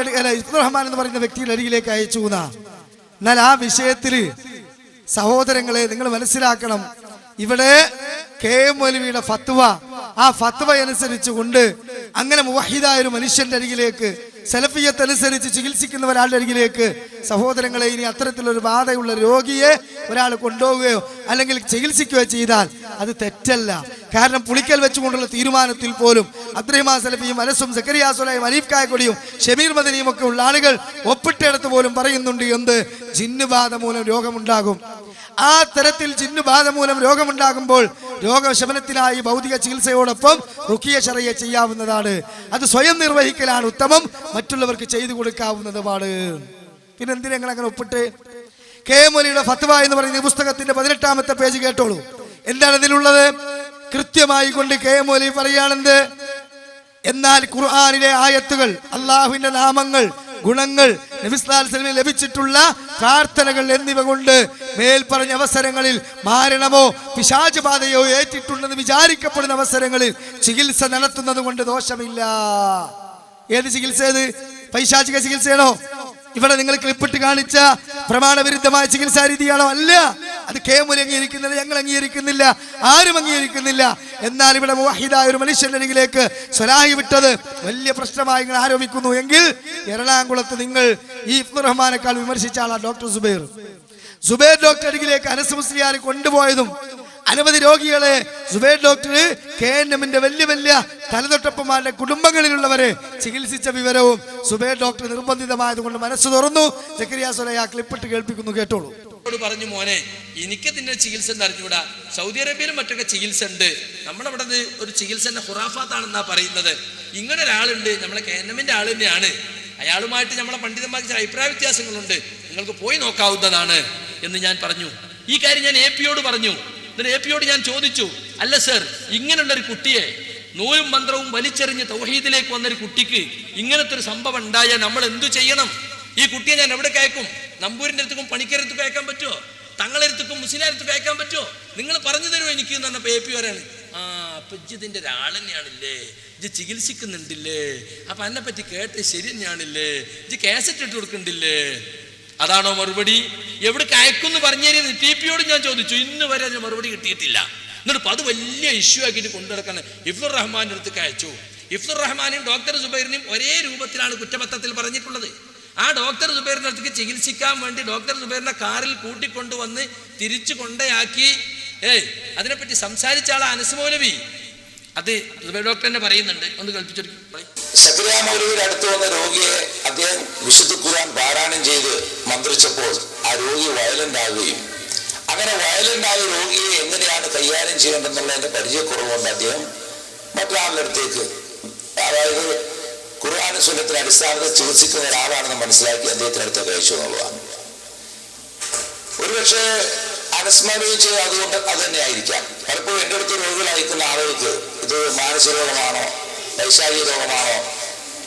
എന്ന് പറയുന്ന വ്യക്തിയുടെ അരികിലേക്ക് അയച്ചു. എന്നാൽ ആ വിഷയത്തിൽ സഹോദരങ്ങളെ നിങ്ങൾ മനസ്സിലാക്കണം, ഇവിടെ കെ.എം. മൗലവിയുടെ ഫത്വ, ആ ഫത്വ അനുസരിച്ചുകൊണ്ട് അങ്ങനെ മുവഹിദായ ഒരു മനുഷ്യന്റെ അരികിലേക്ക്, സലഫിയത്ത് അനുസരിച്ച് ചികിത്സിക്കുന്ന ഒരാളുടെ അരികിലേക്ക് സഹോദരങ്ങളെ, ഇനി അത്തരത്തിലൊരു ബാധയുള്ള രോഗിയെ ഒരാൾ കൊണ്ടുപോവുകയോ അല്ലെങ്കിൽ ചികിത്സിക്കുകയോ ചെയ്താൽ അത് തെറ്റല്ല. കാരണം പുളിക്കൽ വെച്ചുകൊണ്ടുള്ള തീരുമാനത്തിൽ പോലും അബ്ദുറഹ്മാൻ സലഫിയും അനസും സക്കരിയ സ്വലാഹിയും അനീഫ് കായക്കൊടിയും ഷമീർ മദനിയും ഒക്കെ ഉള്ള ആളുകൾ ഒപ്പിട്ടെടുത്ത് പോലും പറയുന്നുണ്ട് എന്ത്? ജിന്നുബാധ മൂലം രോഗമുണ്ടാകും. ആ തരത്തിൽ ജിന്നുബാധ മൂലം രോഗമുണ്ടാകുമ്പോൾ രോഗശമനത്തിനായി ഭൗതിക ചികിത്സയോടൊപ്പം റുഖിയ ശറയ്യ ചെയ്യാവുന്നതാണ്. അത് സ്വയം നിർവഹിക്കലാണ് ഉത്തമം, മറ്റുള്ളവർക്ക് ചെയ്തു കൊടുക്കാവുന്നതുമാണ്. പിന്നെ എന്തിനാ നിങ്ങൾ അങ്ങനെ ഒപ്പിട്ട്? കെ.എം. മൗലവിയുടെ ഫത്വ എന്ന് പറയുന്ന പുസ്തകത്തിന്റെ 18ാമത്തെ പേജ് കേട്ടോളൂ. എന്താണ് ഇതിലുള്ളത്? കൃത്യമായി കൊണ്ട് കെ.എം. മൗലവി പറയുകയാണെന്ത്? എന്നാൽ ഖുർആനിലെ ആയത്തുകൾ, അള്ളാഹുവിന്റെ നാമങ്ങൾ, ഗുണങ്ങൾ, നബി സല്ലല്ലാഹു അലൈഹി വസല്ലം ലഭിച്ചിട്ടുള്ള പ്രാർത്ഥനകൾ എന്നിവ കൊണ്ട് മേൽപ്പറഞ്ഞ അവസരങ്ങളിൽ മാരണമോ പിശാച് ബാധയോ ഏറ്റിട്ടുണ്ടെന്ന് വിചാരിക്കപ്പെടുന്ന അവസരങ്ങളിൽ ചികിത്സ നടത്തുന്നത് കൊണ്ട് ദോഷമില്ല. ഏത് ചികിത്സ? ഏത്? പൈശാചിക ചികിത്സയാണോ? ഇവിടെ നിങ്ങൾ ക്ലിപ്പിട്ട് കാണിച്ച പ്രമാണവിരുദ്ധമായ ചികിത്സാ രീതിയാണോ? അല്ല. അത് കെ.എം. മൗലവി അംഗീകരിക്കുന്നില്ല, ഞങ്ങൾ അംഗീകരിക്കുന്നില്ല, ആരും അംഗീകരിക്കുന്നില്ല. എന്നാൽ ഇവിടെ മുവഹിദായ ഒരു മനുഷ്യന്റെ അരികിലേക്ക് സ്വലാഹി വിട്ടത് വലിയ പ്രശ്നമായി നിങ്ങൾ ആരോപിക്കുന്നു എങ്കിൽ എറണാകുളത്ത് നിങ്ങൾ ഈ ഇഫ്തുറഹ്മാനേക്കാൾ വിമർശിച്ച ആളാണ് ഡോക്ടർ സുബൈർ ഡോക്ടർ അരികിലേക്ക് അനസ് മുസ്ലിയാർ കൊണ്ടുപോയതും അനവധി രോഗികളെ സുബൈർ ഡോക്ടർ KNMന്റെ വലിയ വലിയ തലതൊട്ടപ്പന്മാരുടെ കുടുംബങ്ങളിലുള്ളവരെ ചികിത്സിച്ച വിവരവും സുബൈർ ഡോക്ടർ നിർബന്ധിതമായതുകൊണ്ട് മനസ്സ് തുറന്നു. സക്കരിയ സ്വലാഹി ആ ക്ലിപ്പിട്ട് കേൾപ്പിക്കുന്നു, കേട്ടോളൂ. പറഞ്ഞു, മോനെ എനിക്ക് ഇതിന്റെ ചികിത്സ അറിഞ്ഞൂടാ, സൗദി അറേബ്യയിലും മറ്റൊക്കെ ചികിത്സ ഉണ്ട്, നമ്മളവിടെ ഒരു ചികിത്സന്റെ ഖുറാഫാത്താണെന്നാ പറയുന്നത്. ഇങ്ങനെ ഒരാളുണ്ട്, നമ്മളെ KNMന്റെ ആൾ തന്നെയാണ്, അയാളുമായിട്ട് നമ്മളെ പണ്ഡിതന്മാർക്ക് ചില അഭിപ്രായ വ്യത്യാസങ്ങളുണ്ട്, നിങ്ങൾക്ക് പോയി നോക്കാവുന്നതാണ് എന്ന് ഞാൻ പറഞ്ഞു. ഈ കാര്യം ഞാൻ AP-യോട് പറഞ്ഞു. എന്നിട്ട് AP-യോട് ഞാൻ ചോദിച്ചു, അല്ല സർ, ഇങ്ങനെയുള്ളൊരു കുട്ടിയെ നൂലും മന്ത്രവും വലിച്ചെറിഞ്ഞ് തൗഹീദിലേക്ക് വന്നൊരു കുട്ടിക്ക് ഇങ്ങനത്തെ ഒരു സംഭവം ഉണ്ടായാൽ നമ്മൾ എന്തു ചെയ്യണം? ഈ കുട്ടിയെ ഞാൻ എവിടെ കയക്കും? നമ്പൂരിന്റെ അടുത്തേക്കും പണിക്കരത്തേക്കും അയക്കാൻ പറ്റുമോ? തങ്ങളടുത്തേക്കും മുസ്ലിയാരത്തേക്കും അയക്കാൻ പറ്റുമോ? നിങ്ങൾ പറഞ്ഞു തരുമോ എനിക്ക് എന്ന് പറഞ്ഞപ്പോൾ AP വരാണ്. അപ്പൊ ഇതിന്റെ ഒരാൾ തന്നെയാണില്ലേ, ഇത് ചികിത്സിക്കുന്നുണ്ടില്ലേ, അപ്പൊ എന്നെ പറ്റി കേട്ട് ശരി തന്നെയാണില്ലേ, ഇത് കാസറ്റ് ഇട്ട് കൊടുക്കണ്ടില്ലേ? അതാണോ മറുപടി? എവിടെ അയക്കുമെന്ന് പറഞ്ഞു TP-യോട് ഞാൻ ചോദിച്ചു, ഇന്ന് വരെ അതിന് മറുപടി കിട്ടിയിട്ടില്ല. എന്നിട്ട് അത് വലിയ ഇഷ്യൂ ആക്കിയിട്ട് കൊണ്ടുനടക്കാൻ ഹിഫ്ലുർ റഹ്മാന്റെ അടുത്തേക്ക് അയച്ചു. ഹിഫ്ലുർ റഹ്മാനെയും ഡോക്ടർ സുബൈറിനെയും ഒരേ രൂപത്തിലാണ് കുറ്റപത്രത്തിൽ പറഞ്ഞിട്ടുള്ളത്. ആ ഡോക്ടർ സുബൈറിന്റെ അടുത്തേക്ക് ചികിത്സിക്കാൻ വേണ്ടി ഡോക്ടർ സുബൈറിനെ കാറിൽ കൂട്ടിക്കൊണ്ടുവന്ന് തിരിച്ചു കൊണ്ടയാക്കി. അതിനെപ്പറ്റി സംസാരിച്ച ആളാ അനസ് മൗലവി. അത് സുബൈർ ഡോക്ടർ തന്നെ പറയുന്നുണ്ട്, ഒന്ന് കേൾപ്പിച്ചെടുക്കും. സക്കറിയ മൗലവിയുടെ അടുത്ത് വന്ന രോഗിയെ അദ്ദേഹം വിശുദ്ധ ഖുർആൻ പാരായണം ചെയ്ത് മന്ത്രിച്ചപ്പോൾ ആ രോഗി വയലന്റ് ആവുകയും അങ്ങനെ വയലന്റ് ആയ രോഗിയെ എങ്ങനെയാണ് കൈകാര്യം ചെയ്യേണ്ടതെന്നുള്ളതിന്റെ പരിചയക്കുറവുകൊണ്ട് അദ്ദേഹം മറ്റൊരാളുടെ അടുത്തേക്ക്, അതായത് ഖുർആൻ സുന്നത്തിന്റെ അടിസ്ഥാനത്തിൽ ചികിത്സിക്കുന്ന ഒരാളാണെന്ന് മനസ്സിലാക്കി അദ്ദേഹത്തിന് അടുത്തേക്ക് അയച്ചു എന്നുള്ളതാണ്. ഒരുപക്ഷെ അനസ് മൗലവി ചെയ്ത് അതുകൊണ്ട് അത് തന്നെ ആയിരിക്കാം. പലപ്പോഴും എൻ്റെ അടുത്ത് രോഗികൾ അയക്കുന്ന ആളുകൾക്ക് ഇത് മാനസിക രോഗമാണോ വൈശാരിക രോഗമാണോ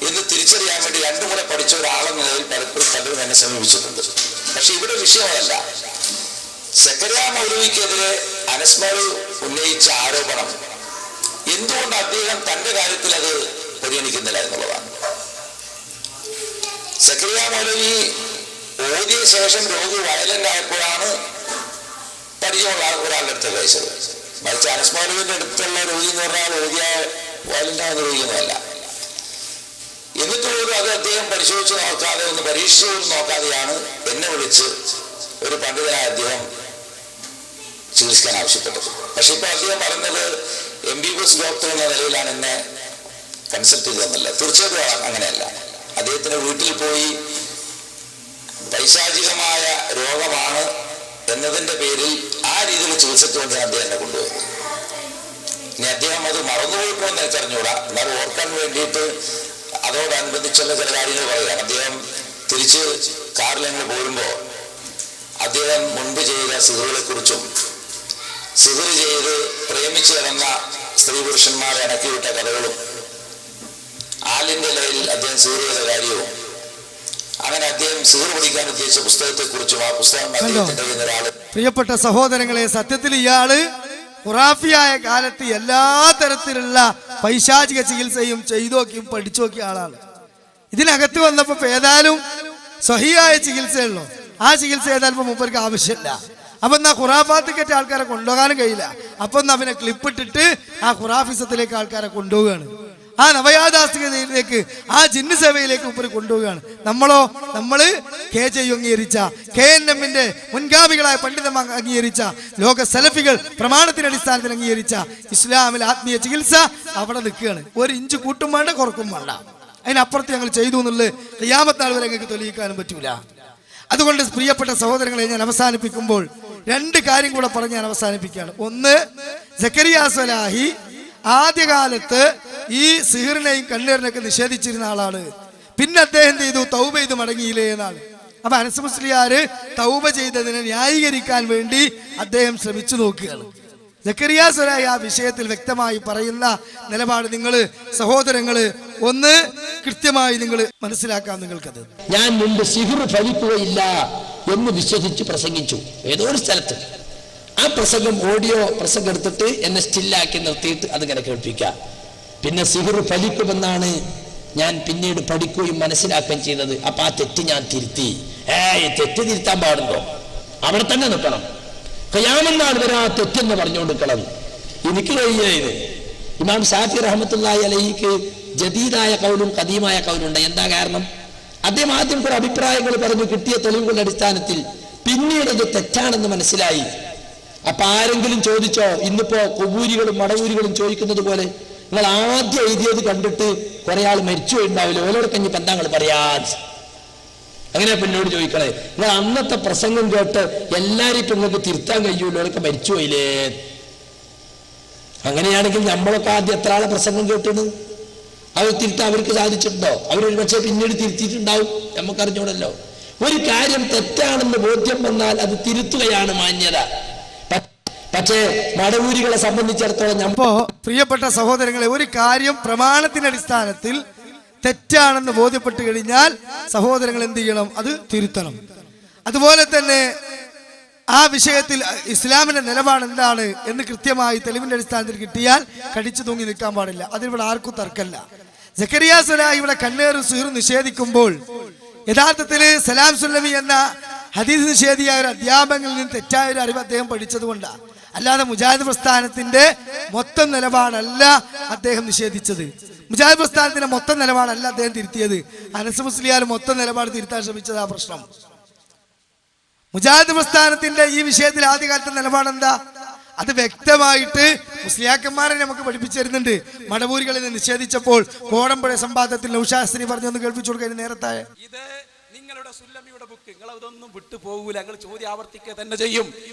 എന്ന് തിരിച്ചറിയാൻ വേണ്ടി രണ്ടും കൂടെ പഠിച്ച ഒരാളെന്ന നിലയിൽ പലപ്പോഴും പലരും എന്നെ സമീപിച്ചിട്ടുണ്ട്. പക്ഷെ ഇവിടെ വിഷയമല്ല. സക്കറിയ മൗലവിക്കെതിരെ അനസ് മൗലവി ഉന്നയിച്ച ആരോപണം എന്തുകൊണ്ട് അദ്ദേഹം തന്റെ കാര്യത്തിൽ അത് പരിഗണിക്കുന്നില്ല എന്നുള്ളതാണ്. സക്കറിയ മൗലവി ഓതിയ ശേഷം രോഗി വയലന്റ് ആയപ്പോഴാണ് പരിചയമുള്ള ഒരാളുടെ അടുത്ത് കഴിച്ചത്. മറിച്ച് അനസ് മൗലവിന്റെ അടുത്തുള്ള രോഗി എന്ന് പറഞ്ഞാൽ ഓതിയ വയലന്റ് ആവുന്ന രോഗിയൊന്നുമല്ല. എന്നിട്ട് പോലും അത് അദ്ദേഹം പരിശോധിച്ച് നോക്കാതെ ഒന്ന് പരീക്ഷിച്ചു നോക്കാതെയാണ് എന്നെ വിളിച്ച് ഒരു പണ്ഡിതനായ അദ്ദേഹം ചികിത്സിക്കാൻ ആവശ്യപ്പെട്ടത്. പക്ഷെ ഇപ്പൊ അദ്ദേഹം പറഞ്ഞത് MBBS ഡോക്ടർ എന്ന നിലയിലാണ് എന്നെ കൺസൾട്ട് ചെയ്തതെന്നല്ല. തീർച്ചയായിട്ടും അങ്ങനെയല്ല. അദ്ദേഹത്തിന്റെ വീട്ടിൽ പോയി പൈശാചികമായ രോഗമാണ് എന്നതിന്റെ പേരിൽ ആ രീതിയിൽ ചികിത്സയ്ക്ക് വേണ്ടിയാണ് അദ്ദേഹം എന്നെ കൊണ്ടുപോയത്. ഇനി അദ്ദേഹം അത് മറന്നുപോയിട്ടോ എന്ന് എനിക്കറിഞ്ഞൂടാ. എന്നാൽ ഓർക്കാൻ വേണ്ടിയിട്ട് അതോടനുബന്ധിച്ചുള്ള ചില കാര്യങ്ങൾ പറയുകയാണ്. അദ്ദേഹം തിരിച്ച് കാറിൽ ഞങ്ങൾ പോരുമ്പോൾ അദ്ദേഹം മുൻപ് ചെയ്ത സിഹറുകളെ കുറിച്ചും സിഹർ ചെയ്ത് പ്രേമിച്ചു കിടന്ന സ്ത്രീ പുരുഷന്മാരെ അടക്കിവിട്ട കഥകളും ആലിന്റെ ലയിൽ അദ്ദേഹം സിഹർ ചെയ്ത കാര്യവും അങ്ങനെ അദ്ദേഹം സിഹർ പഠിക്കാൻ ഉദ്ദേശിച്ച പുസ്തകത്തെ കുറിച്ചും ആ പുസ്തകം അദ്ദേഹത്തിന്റെ ഒരാള്. പ്രിയപ്പെട്ട സഹോദരങ്ങളെ, സത്യത്തിൽ ഇയാള് ഖുറാഫിയായ കാലത്ത് എല്ലാ തരത്തിലുള്ള പൈശാചിക ചികിത്സയും ചെയ്തോക്കിയും പഠിച്ചോക്കിയ ആളാണ്. ഇതിനകത്ത് വന്നപ്പോ ഏതായാലും സ്വഹിയായ ചികിത്സയുള്ളൂ. ആ ചികിത്സ ഏതായാലും മൂപ്പർക്ക് ആവശ്യമില്ല. അപ്പൊ എന്നാ ഖുറാഫാത്തിക്കേറ്റ ആൾക്കാരെ കൊണ്ടുപോകാനും കഴിയില്ല. അപ്പൊ എന്നാ പിന്നെ ക്ലിപ്പിട്ടിട്ട് ആ ഖുറാഫിസത്തിലേക്ക് ആൾക്കാരെ കൊണ്ടുപോവുകയാണ്. ആ നവയാഥാസ്ഥികതയിലേക്ക്, ആ ജിന്ന് സേവയിലേക്ക് മൂപ്പര് കൊണ്ടുപോവുകയാണ്. നമ്മള് KJ അംഗീകരിച്ച KNMന്റെ മുൻഗാമികളായ പണ്ഡിതന്മാർ അംഗീകരിച്ച ലോക സലഫികൾ പ്രമാണത്തിന്റെ അടിസ്ഥാനത്തിൽ അംഗീകരിച്ച ഇസ്ലാമിൽ ആത്മീയ ചികിത്സ അവിടെ നിൽക്കുകയാണ്. ഒരു ഇഞ്ച് കൂട്ടും വേണ്ട കുറക്കും വേണ്ട. അതിനപ്പുറത്ത് ഞങ്ങൾ ചെയ്തു എന്നുള്ളത് ഖിയാമത്ത് നാൾ വരെ ഞങ്ങൾക്ക് തെളിയിക്കാനും പറ്റൂല. അതുകൊണ്ട് പ്രിയപ്പെട്ട സഹോദരങ്ങളെ, ഞാൻ അവസാനിപ്പിക്കുമ്പോൾ രണ്ട് കാര്യം കൂടെ പറഞ്ഞ് ഞാൻ അവസാനിപ്പിക്കുകയാണ്. ഒന്ന്, സക്കരിയ സ്വലാഹി ആദ്യകാലത്ത് ഈ സിഹിറിനെയും കണ്ണീറിനെയൊക്കെ നിഷേധിച്ചിരുന്ന ആളാണ്. പിന്നെ അദ്ദേഹം ചെയ്തു തൗബ ചെയ്ത് മടങ്ങിയില്ലേ എന്നാണ്. അപ്പൊ അനസ് മുസ്ലിയാര് തൗബ ചെയ്തതിനെ ന്യായീകരിക്കാൻ വേണ്ടി അദ്ദേഹം ശ്രമിച്ചു നോക്കുകയാണ്. സക്കരിയ സ്വലാഹി ആ വിഷയത്തിൽ വ്യക്തമായി പറയുന്ന നിലപാട് നിങ്ങൾ സഹോദരങ്ങള് ഒന്ന് കൃത്യമായി നിങ്ങൾ മനസ്സിലാക്കാം. നിങ്ങൾക്കത് ഞാൻ മുമ്പ് സിഹിർ ഫലിക്കുകയില്ല എന്ന് വിശ്വസിച്ച് പ്രസംഗിച്ചു ഏതോ ഒരു സ്ഥലത്ത്. ആ പ്രസംഗം ഓഡിയോ പ്രസംഗം എടുത്തിട്ട് എന്നെ സ്റ്റില്ലാക്കി നിർത്തിയിട്ട് അതിങ്ങനെ കേൾപ്പിക്കാം. പിന്നെ സിഹിർ ഫലിക്കുമെന്നാണ് ഞാൻ പിന്നീട് പഠിക്കുകയും മനസ്സിലാക്കുകയും ചെയ്തത്. അപ്പൊ ആ തെറ്റ് ഞാൻ തിരുത്തി. തെറ്റ് തിരുത്താൻ പാടുണ്ടോ? അവിടെ തന്നെ നിൽക്കണം. ഖിയാമത്ത് നാൾ വരെ ആ തെറ്റെന്ന് പറഞ്ഞുകൊടുക്കണം. എനിക്ക് കഴിയത് ഇമാം ഷാഫി റഹ്മത്തുള്ളാഹി അലൈഹിക്ക് ജദീദായ കൗലും ഖദീമായ കൗലുണ്ട്. എന്താ കാരണം? അദ്ദേഹം ആദ്യം കുറെ അഭിപ്രായങ്ങൾ പറഞ്ഞു, കിട്ടിയ തെളിവുകളുടെ അടിസ്ഥാനത്തിൽ. പിന്നീട് അത് തെറ്റാണെന്ന് മനസ്സിലായി. അപ്പൊ ആരെങ്കിലും ചോദിച്ചോ? ഇന്നിപ്പോ കൊബൂരികളും മടവൂരികളും ചോദിക്കുന്നത് പോലെ നിങ്ങൾ ആദ്യം എഴുതിയത് കണ്ടിട്ട് കുറെ ആൾ മരിച്ചു ഉണ്ടാവില്ല, ഓലോട് കഞ്ഞിപ്പോ എന്താ നിങ്ങൾ പറയാ? അങ്ങനെ പിന്നോട് ചോദിക്കണേ, നിങ്ങൾ അന്നത്തെ പ്രസംഗം കേട്ട് എല്ലാരും ഇപ്പൊ നിങ്ങൾക്ക് തിരുത്താൻ കഴിയൂല്ലോ, അവരൊക്കെ മരിച്ചു പോയില്ലേ? അങ്ങനെയാണെങ്കിൽ നമ്മളൊക്കെ ആദ്യം എത്ര ആളെ പ്രസംഗം കേട്ടത്? അവർ തിരുത്താൻ അവർക്ക് സാധിച്ചിട്ടുണ്ടോ? അവരൊരു പക്ഷേ പിന്നീട് തിരുത്തിയിട്ടുണ്ടാവും, നമുക്കറിഞ്ഞൂടല്ലോ. ഒരു കാര്യം തെറ്റാണെന്ന് ബോധ്യം വന്നാൽ അത് തിരുത്തുകയാണ് മാന്യത. പക്ഷേ മടവൂരികളെ സംബന്ധിച്ചിടത്തോളം അപ്പോ പ്രിയപ്പെട്ട സഹോദരങ്ങളെ, ഒരു കാര്യം പ്രമാണത്തിന്റെ അടിസ്ഥാനത്തിൽ തെറ്റാണെന്ന് ബോധ്യപ്പെട്ടു കഴിഞ്ഞാൽ സഹോദരങ്ങൾ എന്ത് ചെയ്യണം? അത് തിരുത്തണം. അതുപോലെ തന്നെ ആ വിഷയത്തിൽ ഇസ്ലാമിന്റെ നിലപാട് എന്താണ് എന്ന് കൃത്യമായി തെളിവിന്റെ അടിസ്ഥാനത്തിൽ കിട്ടിയാൽ കടിച്ചു തൂങ്ങി നിൽക്കാൻ പാടില്ല. അതിനിവിടെ ആർക്കും തർക്കമല്ല. സക്കരിയ സ്വലാഹി ഇവിടെ കണ്ണേറും സിഹിറും നിഷേധിക്കുമ്പോൾ യഥാർത്ഥത്തിൽ സലാം സുല്ലമി എന്ന ഹദീസ് നിഷേധിയായ ഒരു അധ്യാപകരിൽ നിന്ന് തെറ്റായ ഒരു അറിവ് അദ്ദേഹം പഠിച്ചതുകൊണ്ടാണ്. അല്ലാതെ മുജാഹിദ് പ്രസ്ഥാനത്തിന്റെ മൊത്തം നിലപാടല്ല അദ്ദേഹം നിഷേധിച്ചത്. മുജാഹിദ് പ്രസ്ഥാനത്തിന്റെ മൊത്തം നിലപാടല്ല അദ്ദേഹം തിരുത്തിയത്. അനസ് മുസ്ലിയാർ മൊത്തം നിലപാട് തിരുത്താൻ ശ്രമിച്ചതാ പ്രശ്നം. മുജാഹിദ് പ്രസ്ഥാനത്തിന്റെ ഈ വിഷയത്തിൽ ആദ്യകാലത്തെ നിലപാടെന്താ? അത് വ്യക്തമായിട്ട് മുസ്ലിയാക്കന്മാരെ നമുക്ക് പഠിപ്പിച്ചു തരുന്നുണ്ട്. മടവൂരികളിൽ നിന്ന് നിഷേധിച്ചപ്പോൾ കോടമ്പുഴ സംവാദത്തിൽ നൗഷാസ്ത്രി പറഞ്ഞൊന്ന് കേൾപ്പിച്ചു കൊടുക്കാൻ നേരത്തായ ഇത് നിങ്ങളുടെ സുല്ലമിയുടെ ബുക്ക്, നിങ്ങൾ അതൊന്നും വിട്ടു പോകൂല, നിങ്ങൾ ചോദ്യം ആവർത്തിക്കുക തന്നെ ചെയ്യും.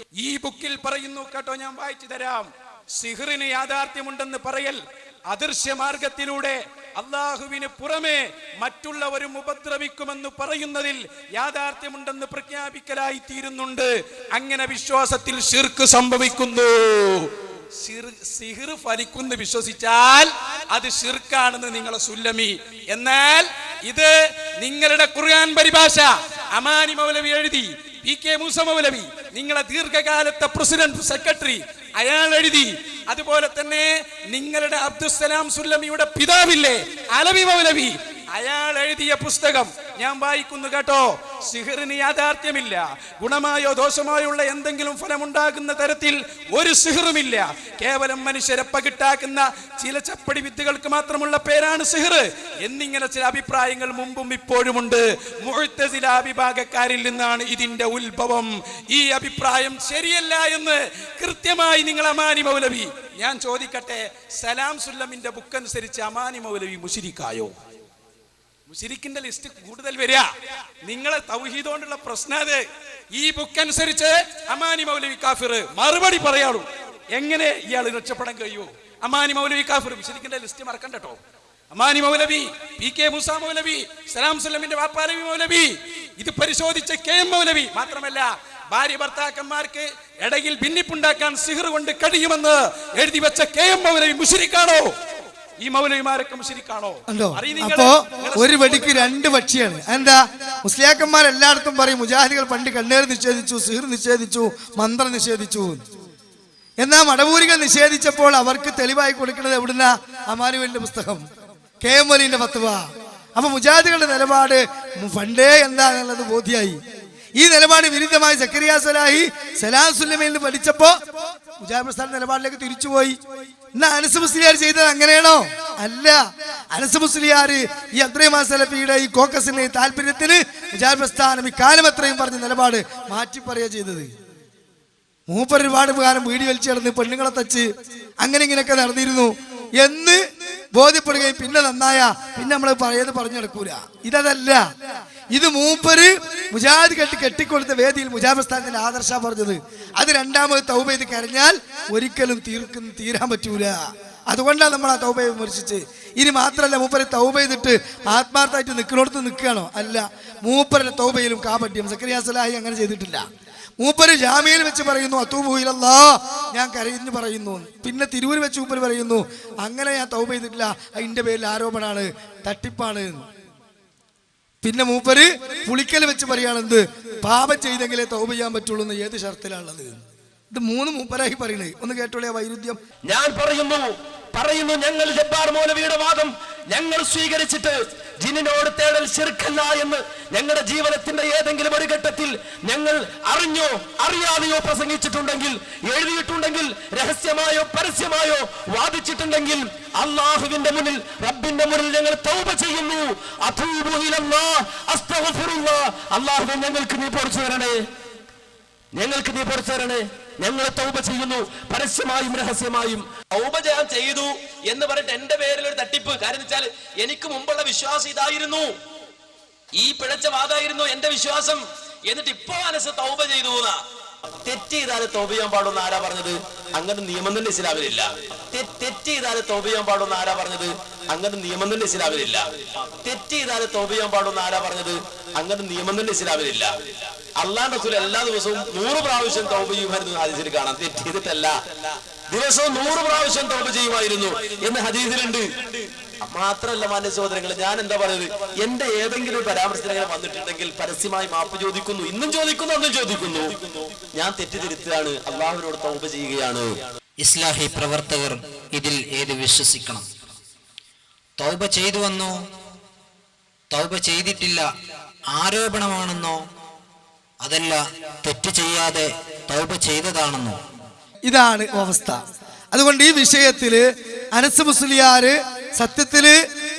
ഈ ബുക്കിൽ പറയുന്നു കേട്ടോ, ഞാൻ വായിച്ചു തരാം. സിഹറിന് യാഥാർത്ഥ്യമുണ്ടെന്ന് പറയൽ അദൃശ്യ മാർഗത്തിലൂടെ അള്ളാഹുവിന് പുറമെ മറ്റുള്ളവരും ഉപദ്രവിക്കുമെന്ന് പറയുന്നതിൽ യാഥാർത്ഥ്യമുണ്ടെന്ന് പ്രഖ്യാപിക്കലായി തീരുന്നുണ്ട്. അങ്ങനെ വിശ്വാസത്തിൽ ശിർക്ക് സംഭവിക്കുന്നു. സിഹിർ ഫലിക്കുന്നു വിശ്വസിച്ചാൽ അത് ശിർക്കാണെന്ന് നിങ്ങളെ സുല്ലമി. എന്നാൽ ഇത് നിങ്ങളുടെ ഖുർആൻ പരിഭാഷ അമാനി മൗലവി എഴുതി, PK മൂസ മൗലവി നിങ്ങളെ ദീർഘകാലത്തെ പ്രസിഡന്റ് സെക്രട്ടറി അയാൾ എഴുതി. അതുപോലെ തന്നെ നിങ്ങളുടെ അബ്ദുസ്സലാം സുല്ലമിയുടെ പിതാവില്ലേ അലവി മൗലവി, അയാൾ എഴുതിയ പുസ്തകം ഞാൻ വായിക്കുന്നു കേട്ടോ. സിഹിറിന് യാഥാർത്ഥ്യമില്ല, ഗുണമായോ ദോഷമായോ ഉള്ള എന്തെങ്കിലും ഫലമുണ്ടാകുന്ന തരത്തിൽ ഒരു സിഹിറുമില്ല. കേവലം മനുഷ്യരെ പകിട്ടാക്കുന്ന ചില ചപ്പടി വിത്തുകൾക്ക് മാത്രമുള്ള പേരാണ് സിഹിർ എന്നിങ്ങനെ ചില അഭിപ്രായങ്ങൾ മുമ്പും ഇപ്പോഴുമുണ്ട്. മുഅ്തസില വിഭാഗക്കാരിൽ നിന്നാണ് ഇതിന്റെ ഉത്ഭവം. ഈ അഭിപ്രായം ശരിയല്ല എന്ന് കൃത്യമായി നിങ്ങൾ അമാനി മൗലവി, ഞാൻ ചോദിക്കട്ടെ, സലാം സുല്ലമിന്റെ ബുക്ക് അനുസരിച്ച് അമാനി മൗലവി മുശ്രിക്കായോ? മുശ്രിക്കിന്റെ ലിസ്റ്റ് കൂടുതൽ വരിക. നിങ്ങളെ തൗഹീദ് കൊണ്ടുള്ള പ്രശ്നം അത്. ഈ ബുക്ക് അനുസരിച്ച് അമാനി മൗലവി കാഫിർ. മറുപടി പറയാളൂ, എങ്ങനെ ഇയാൾ രക്ഷപ്പെടാൻ കഴിയുമോ? അമാനി മൗലവി കാഫിർ, മുശ്രിക്കിന്റെ ലിസ്റ്റ് മറക്കണ്ട കേട്ടോ. അമാനി മൗലവി, PK മൂസ മൗലവി, സലാം സുല്ലമിന്റെ വാപ്പാലവി മൗലവി, ഇത് പരിശോധിച്ച KM മൗലവി. മാത്രമല്ല ഭാര്യ ഭർത്താക്കന്മാർക്ക് ഇടയിൽ ഭിന്നിപ്പുണ്ടാക്കാൻ സിഹിർ കൊണ്ട് കഴിയുമെന്ന് എഴുതി വെച്ച KM മൗലവി മുശ്രിക്കാണോ? ഈ മൗലവിമാരൊക്കെ മുശ്രിക്കാണോ? അപ്പോ ഒരു വെടിക്ക് രണ്ട് പക്ഷിയാണ്. എന്താ? മുസ്ലിയാക്കന്മാർ എല്ലായിടത്തും പറയും മുജാഹിദികൾ പണ്ട് കണ്ണേർ നിഷേധിച്ചു, സിഹിർ നിഷേധിച്ചു, മന്ത്രം നിഷേധിച്ചു. എന്നാ മടവൂരികൾ നിഷേധിച്ചപ്പോൾ അവർക്ക് തെളിവായി കൊടുക്കുന്നത് എവിടുന്ന? അമാനുവലിന്റെ പുസ്തകം, KM മൗലവിന്റെ ഫത്വ. അപ്പൊ മുജാഹിദികളുടെ നിലപാട് പണ്ടേ എന്താന്നുള്ളത് ബോധ്യായി. ഈ നിലപാട് വിരുദ്ധമായി സക്കരിയ സ്വലാഹി സലാം സുല്ലമയിൽ നിന്ന് പഠിച്ചപ്പോ മുജാഹിദ് പ്രസ്ഥാന നിലപാടിലേക്ക് തിരിച്ചുപോയി. എന്നാ അനസ് മുസ്ലിയാർ ചെയ്തത് അങ്ങനെയാണോ? അല്ല. അനസ് മുസ്ലിയാർ ഈ അബ്ദുറഹ്മാൻ സലഫിയുടെ ഈ കോക്കസിന്റെ താല്പര്യത്തിന് മുജാഹിദ് പ്രസ്ഥാനം ഈ കാലം എത്രയും പറഞ്ഞ നിലപാട് മാറ്റി പറയുക ചെയ്തത്. മൂപ്പർ ഒരുപാട് കാലം വീടി വലിച്ചു കിടന്ന് പെണ്ണുങ്ങളെ തച്ച് അങ്ങനെ ഇങ്ങനെയൊക്കെ നടന്നിരുന്നു എന്ന് ബോധ്യപ്പെടുകയും പിന്നെ നന്നായ പിന്നെ നമ്മൾ പറയുന്നത് പറഞ്ഞു നടക്കൂല. ഇതല്ല, ഇത് മൂപ്പര് മുജാഹിദ് കെട്ടിക്കൊടുത്ത വേദിയിൽ മുജാഹിദ് പ്രസ്ഥാനത്തിന്റെ ആദർശ പറഞ്ഞത്. അത് രണ്ടാമത് തൗബ ചെയ്ത് കരഞ്ഞാൽ ഒരിക്കലും തീരാൻ പറ്റൂല. അതുകൊണ്ടാണ് നമ്മൾ ആ തൗബയെ വിമർശിച്ച്. ഇനി മാത്രമല്ല, മൂപ്പര് തൗബ ചെയ്തിട്ട് ആത്മാർത്ഥമായിട്ട് നിൽക്കുന്നിടത്ത് നിൽക്കുകയാണോ? അല്ല. മൂപ്പരുടെ തൗബയിലും കാപട്യം. സക്കരിയ സ്വലാഹി അങ്ങനെ ചെയ്തിട്ടില്ല. മൂപ്പര് ജാമ്യയിൽ വെച്ച് പറയുന്നു അത്തൂബു ഇലല്ലാഹ്, ഞാൻ കരഞ്ഞു പറയുന്നു. പിന്നെ തിരൂര് വെച്ച് മൂപ്പര് പറയുന്നു അങ്ങനെ ഞാൻ തൗബ ചെയ്തിട്ടില്ല, അതിന്റെ പേരിൽ ആരോപണമാണ്, തട്ടിപ്പാണ്. പിന്നെ മൂപ്പര് പുളിക്കൽ വെച്ച് പറയുകയാണെന്ത്, പാപം ചെയ്തെങ്കിലേ തൗബ ചെയ്യാൻ പറ്റുള്ളൂ എന്ന് ഏത് ഷർത്തിലാണുള്ളത്? ഇത് മൂന്ന് മൂപ്പരായി പറയണേ. ഒന്ന് കേട്ടോളേ വൈരുദ്ധ്യം. ഞാൻ പറയുന്നു ഞങ്ങൾ ജബ്ബാർ മൗലവിയുടെ വാദം ഞങ്ങൾ സ്വീകരിച്ചിട്ട് ജിന്നിനോട് തേടൽ ശിർക്കല്ല എന്ന് ഞങ്ങളുടെ ജീവിതത്തിന്റെ ഏതെങ്കിലും ഒരു ഘട്ടത്തിൽ ഞങ്ങൾ അറിഞ്ഞോ അറിയാതെയോ പ്രസംഗിച്ചിട്ടുണ്ടെങ്കിൽ, എഴുതിയിട്ടുണ്ടെങ്കിൽ, രഹസ്യമായോ പരസ്യമായോ വാദിച്ചിട്ടുണ്ടെങ്കിൽ അള്ളാഹുവിന്റെ മുന്നിൽ, റബ്ബിന്റെ മുന്നിൽ ഞങ്ങൾ തൗബ ചെയ്യുന്നു. അതൂബു ഇലല്ലാഹ് അസ്തഗ്ഫിറുല്ലാഹ്. അല്ലാഹുവേ ഞങ്ങൾക്ക് നീ പൊറുച്ചു തരണേ, ഞങ്ങൾ തൗബ ചെയ്യുന്നു, പരസ്യമായും രഹസ്യമായും. തൗബ ഞാൻ ചെയ്തു എന്ന് പറഞ്ഞിട്ട് എന്റെ പേരിൽ ഒരു തട്ടിപ്പ്. കാരണം വെച്ചാൽ എനിക്ക് മുമ്പുള്ള വിശ്വാസം ഇതായിരുന്നു, ഈ പിഴച്ച വാദമായിരുന്നു എന്റെ വിശ്വാസം. എന്നിട്ട് ഇപ്പൊ മനസ്സ് തൗബ ചെയ്തു. തെറ്റ് ചെയ്താൽ തൗബ ചെയ്യാൻ പാടുന്ന ആരാ പറഞ്ഞത്? അങ്ങനെ നിയമം തന്നെ ഇസ്ലാമിലില്ല. തെറ്റ് ചെയ്താൽ തൗബ ചെയ്യാൻ പാടുന്ന ആരാ പറഞ്ഞത്? അങ്ങനെ നിയമം തന്നെ ഇസ്ലാമിലില്ല. തെറ്റ് ചെയ്താൽ തൗബ ചെയ്യാൻ പാടുന്ന ആരാ പറഞ്ഞത്? അങ്ങനെ നിയമം തന്നെ ഇസ്ലാമിലില്ല. അല്ലാഹുവിന്റെ റസൂൽ എല്ലാ ദിവസവും 100 പ്രാവശ്യം തൗബ ചെയ്യുമായിരുന്നു ഹദീസിൽ കാണാം. തെറ്റ് ചെയ്തിട്ടല്ല, ദിവസവും 100 പ്രാവശ്യം തൗബ ചെയ്യുമായിരുന്നു എന്ന് ഹദീസിലുണ്ട്. മാത്രമല്ല മാന്യ സഹോദരങ്ങളെ, ഞാൻ എന്താ പറയുന്നത്, എന്റെ ഏതെങ്കിലും പരാമർശങ്ങൾ വന്നിട്ടുണ്ടെങ്കിൽ പരസ്യമായി മാപ്പ് ചോദിക്കുന്നു. ഇന്നും ചോദിക്കുന്നു, അന്നും ചോദിക്കുന്നു. ഞാൻ തെറ്റിദ്ധരുത്താണ്, അള്ളാഹുവിനോട് തൗബ ചെയ്യുകയാണ്. ഇസ്ലാഹി പ്രവർത്തകർ ഇതിൽ ഏത് വിശ്വസിക്കണം? തൗബ ചെയ്തുവെന്നോ തൗബ ചെയ്തിട്ടില്ല ആരോപണമാണെന്നോ, അതല്ല തെറ്റ് ചെയ്യാതെ തൗബ ചെയ്തതാണെന്നോ? ഇതാണ് അവസ്ഥ. അതുകൊണ്ട് ഈ വിഷയത്തില് അനസ് മുസ്ലിയാര് സത്യത്തില്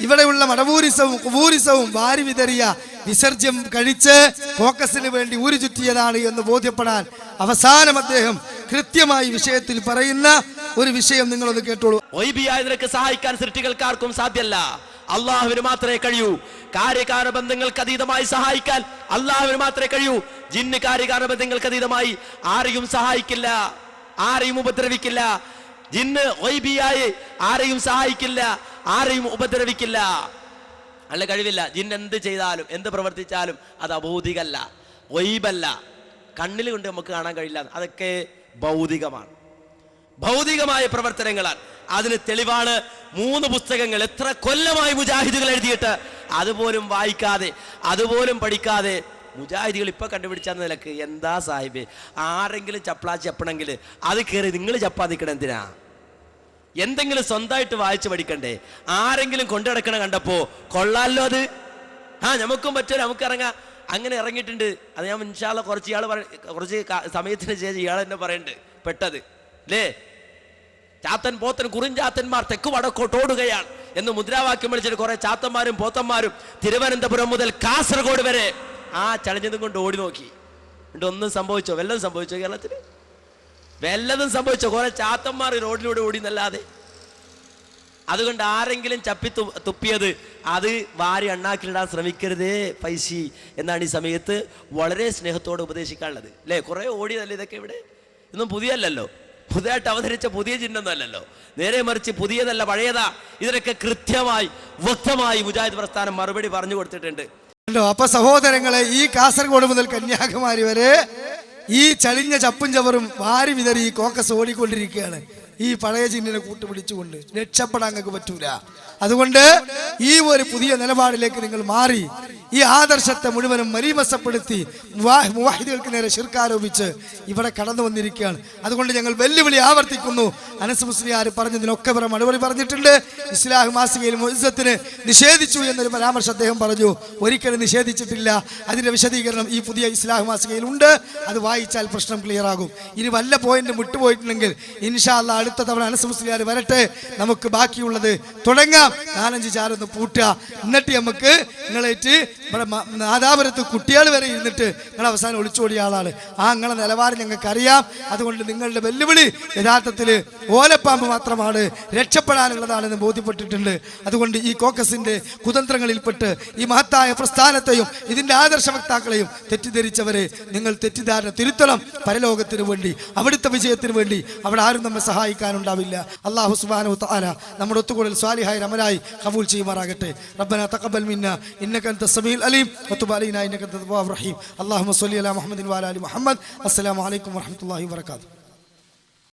ഇവിടെയുള്ള മടവൂരിസവും കുബൂരിസവും വാരി വിതറിയ വിസർജ്യം കഴിച്ച് ഫോക്കസിന് വേണ്ടി ഊരു ചുറ്റിയതാണ് എന്ന് ബോധ്യപ്പെടാൻ അവസാനം അദ്ദേഹം കൃത്യമായി വിഷയത്തിൽ പറയുന്ന ഒരു വിഷയം നിങ്ങളൊന്ന് കേട്ടോളൂ. നിനക്ക് സഹായിക്കാൻ സൃഷ്ടികൾക്കാർക്കും സാധ്യല്ല, അള്ളാഹുവിന് മാത്രമേ കഴിയൂ. കാര്യകാരണ ബന്ധങ്ങൾക്ക് അതീതമായി സഹായിക്കാൻ അള്ളാഹുവിന് മാത്രമേ കഴിയൂ. ജിന്ന് കാര്യകാരണ ബന്ധങ്ങൾക്ക് അതീതമായി ആരെയും സഹായിക്കില്ല, ആരെയും ഉപദ്രവിക്കില്ല. ജിന്ന് ഗൈബിയായി ആരെയും സഹായിക്കില്ല, ആരെയും ഉപദ്രവിക്കില്ല. അല്ല, കഴിവില്ല. ജിന്ന് എന്ത് ചെയ്താലും എന്ത് പ്രവർത്തിച്ചാലും അത് അഭൗതികല്ല, ഗൈബല്ല, കണ്ണിൽ കൊണ്ട് നമുക്ക് കാണാൻ കഴിയില്ല. അതൊക്കെ ഭൗതികമാണ്, ഭൗതികമായ പ്രവർത്തനങ്ങളാണ്. അതിന് തെളിവാണ് 3 പുസ്തകങ്ങൾ എത്ര കൊല്ലമായി മുജാഹിദുകൾ എഴുതിയിട്ട് അതുപോലും വായിക്കാതെ അതുപോലും പഠിക്കാതെ മുജാഹിദികൾ ഇപ്പൊ കണ്ടുപിടിച്ച നിലക്ക് എന്താ സാഹിബ്, ആരെങ്കിലും ചപ്പ്ളാ ചപ്പണമെങ്കിൽ അത് കയറി നിങ്ങൾ ചപ്പാതിക്കണം എന്തിനാ? എന്തെങ്കിലും സ്വന്തമായിട്ട് വായിച്ച് പഠിക്കണ്ടേ? ആരെങ്കിലും കൊണ്ടുനടക്കണ കണ്ടപ്പോ കൊള്ളാലോ അത്, നമുക്കും പറ്റുമല്ലോ, നമുക്ക് ഇറങ്ങാം. അങ്ങനെ ഇറങ്ങിയിട്ടുണ്ട്. അത് ഞാൻ ഇൻഷാല്ല കുറച്ച് സമയത്തിന് ശേഷം ഇയാൾ എന്നെ പറയുന്നുണ്ട് പെട്ടത് അല്ലേ. ചാത്തൻ പോത്തൻ കുറിഞ്ചാത്തന്മാർ തെക്ക് വടക്കോട്ടോടുകയാണ് എന്ന് മുദ്രാവാക്യം വിളിച്ചിട്ട് കുറെ ചാത്തന്മാരും പോത്തന്മാരും തിരുവനന്തപുരം മുതൽ കാസർഗോഡ് വരെ ആ ചടഞ്ഞതും കൊണ്ട് ഓടി നോക്കി. എന്നിട്ട് ഒന്നും സംഭവിച്ചോ? വല്ലതും സംഭവിച്ചോ? കേരളത്തിൽ വല്ലതും സംഭവിച്ചോ? കുറെ ചാത്തന്മാർ റോഡിലൂടെ ഓടി എന്നല്ലാതെ. അതുകൊണ്ട് ആരെങ്കിലും ചപ്പി തുപ്പിയത് അത് വാരി അണ്ണാക്കിലിടാൻ ശ്രമിക്കരുതേ പൈസി എന്നാണ് ഈ സമയത്ത് വളരെ സ്നേഹത്തോടെ ഉപദേശിക്കാനുള്ളത് അല്ലേ. കുറെ ഓടിയതല്ലേ ഇതൊക്കെ. ഇവിടെ ഇതൊന്നും പുതിയല്ലോ, പുതിയതായിട്ട് അവതരിച്ച പുതിയ ചിഹ്നമൊന്നും അല്ലല്ലോ, നേരെ മറിച്ച് പുതിയതല്ല, പഴയതാ. ഇതിനൊക്കെ കൃത്യമായി വ്യക്തമായി മുജാഹിദ് പ്രസ്ഥാനം മറുപടി പറഞ്ഞു കൊടുത്തിട്ടുണ്ട്. അപ്പൊ സഹോദരങ്ങളെ, ഈ കാസർഗോഡ് മുതൽ കന്യാകുമാരി വരെ ഈ ചളിഞ്ഞ ചപ്പും ചവറും വാരി വിതറി ഈ കോക്കസ് ഓടിക്കൊണ്ടിരിക്കുകയാണ്. ഈ പഴയ ചിഹ്നനെ കൂട്ടുപിടിച്ചുകൊണ്ട് രക്ഷപ്പെടാൻ നിങ്ങൾക്ക് പറ്റൂല. അതുകൊണ്ട് ഈ ഒരു പുതിയ നിലപാടിലേക്ക് നിങ്ങൾ മാറി ഈ ആദർശത്തെ മുഴുവനും മലീമസപ്പെടുത്തി മുവാഹിദുകൾക്ക് നേരെ ശിർക്ക് ഇവിടെ കടന്നു വന്നിരിക്കുകയാണ്. അതുകൊണ്ട് ഞങ്ങൾ വെല്ലുവിളി ആവർത്തിക്കുന്നു. അനസ് മുസ്ലിയാർ പറഞ്ഞതിനൊക്കെ മറുപടി പറഞ്ഞിട്ടുണ്ട്. ഇസ്ലാഹ് മാസികയിൽ മുഇസ്സത്തിനെ നിഷേധിച്ചു എന്നൊരു പരാമർശം അദ്ദേഹം പറഞ്ഞു. ഒരിക്കലും നിഷേധിച്ചിട്ടില്ല. അതിന്റെ വിശദീകരണം ഈ പുതിയ ഇസ്ലാഹ് മാസികയിൽ ഉണ്ട്. അത് വായിച്ചാൽ പ്രശ്നം ക്ലിയർ ആകും. ഇനി വല്ല പോയിന്റ് വിട്ടുപോയിട്ടുണ്ടെങ്കിൽ ഇൻഷാ അല്ലാഹ് അടുത്ത തവണ അനസ് മുസ്ലിയാർ വരട്ടെ, നമുക്ക് ബാക്കിയുള്ളത് തുടങ്ങാം. 4-5 ചാരൊന്ന് പൂട്ടുക. എന്നിട്ട് നമുക്ക് നിങ്ങളേറ്റ് ഇവിടെ നാദാപുരത്ത് കുട്ടികൾ വരെ ഇരുന്നിട്ട് നിങ്ങൾ അവസാനം ഒളിച്ചോടിയ ആളാണ്. നിങ്ങളെ നിലവാരം ഞങ്ങൾക്ക് അറിയാം. അതുകൊണ്ട് നിങ്ങളുടെ വെല്ലുവിളി യഥാർത്ഥത്തിൽ ഓലപ്പാമ്പ് മാത്രമാണ്, രക്ഷപ്പെടാനുള്ളതാണെന്ന് ബോധ്യപ്പെട്ടിട്ടുണ്ട്. അതുകൊണ്ട് ഈ കോക്കസിന്റെ കുതന്ത്രങ്ങളിൽപ്പെട്ട് ഈ മഹത്തായ പ്രസ്ഥാനത്തെയും ഇതിന്റെ ആദർശ വക്താക്കളെയും തെറ്റിദ്ധരിച്ചവരെ നിങ്ങൾ തെറ്റിദ്ധാരണ തിരുത്തണം. പരലോകത്തിന് വേണ്ടി, അവിടുത്തെ വിജയത്തിന് വേണ്ടി അവിടെ ആരും നമ്മെ സഹായിക്കാനുണ്ടാവില്ല. അല്ലാഹു സുബ്ഹാനഹു വ തആല നമ്മുടെ ഒത്തുകൂടൽ സ്വാലിഹായ അമലായി ഖബൂൽ ചെയ്യുമാറാകട്ടെ. റബ്ബനാ തഖബ്ബൽ മിന്നാ ഇന്നക അൻതസ് സമീഉൽ അലീം വതുബ് അലൈനാ ഇന്നക അൻതത് തവ്വാബുർ റഹീം. അല്ലാഹുമ്മ സ്വല്ലി അലാ മുഹമ്മദിൻ വഅലാ ആലി മുഹമ്മദ്. അസ്സലാമു അലൈക്കും വറഹ്മത്തുള്ളാഹി വബറകാതുഹു.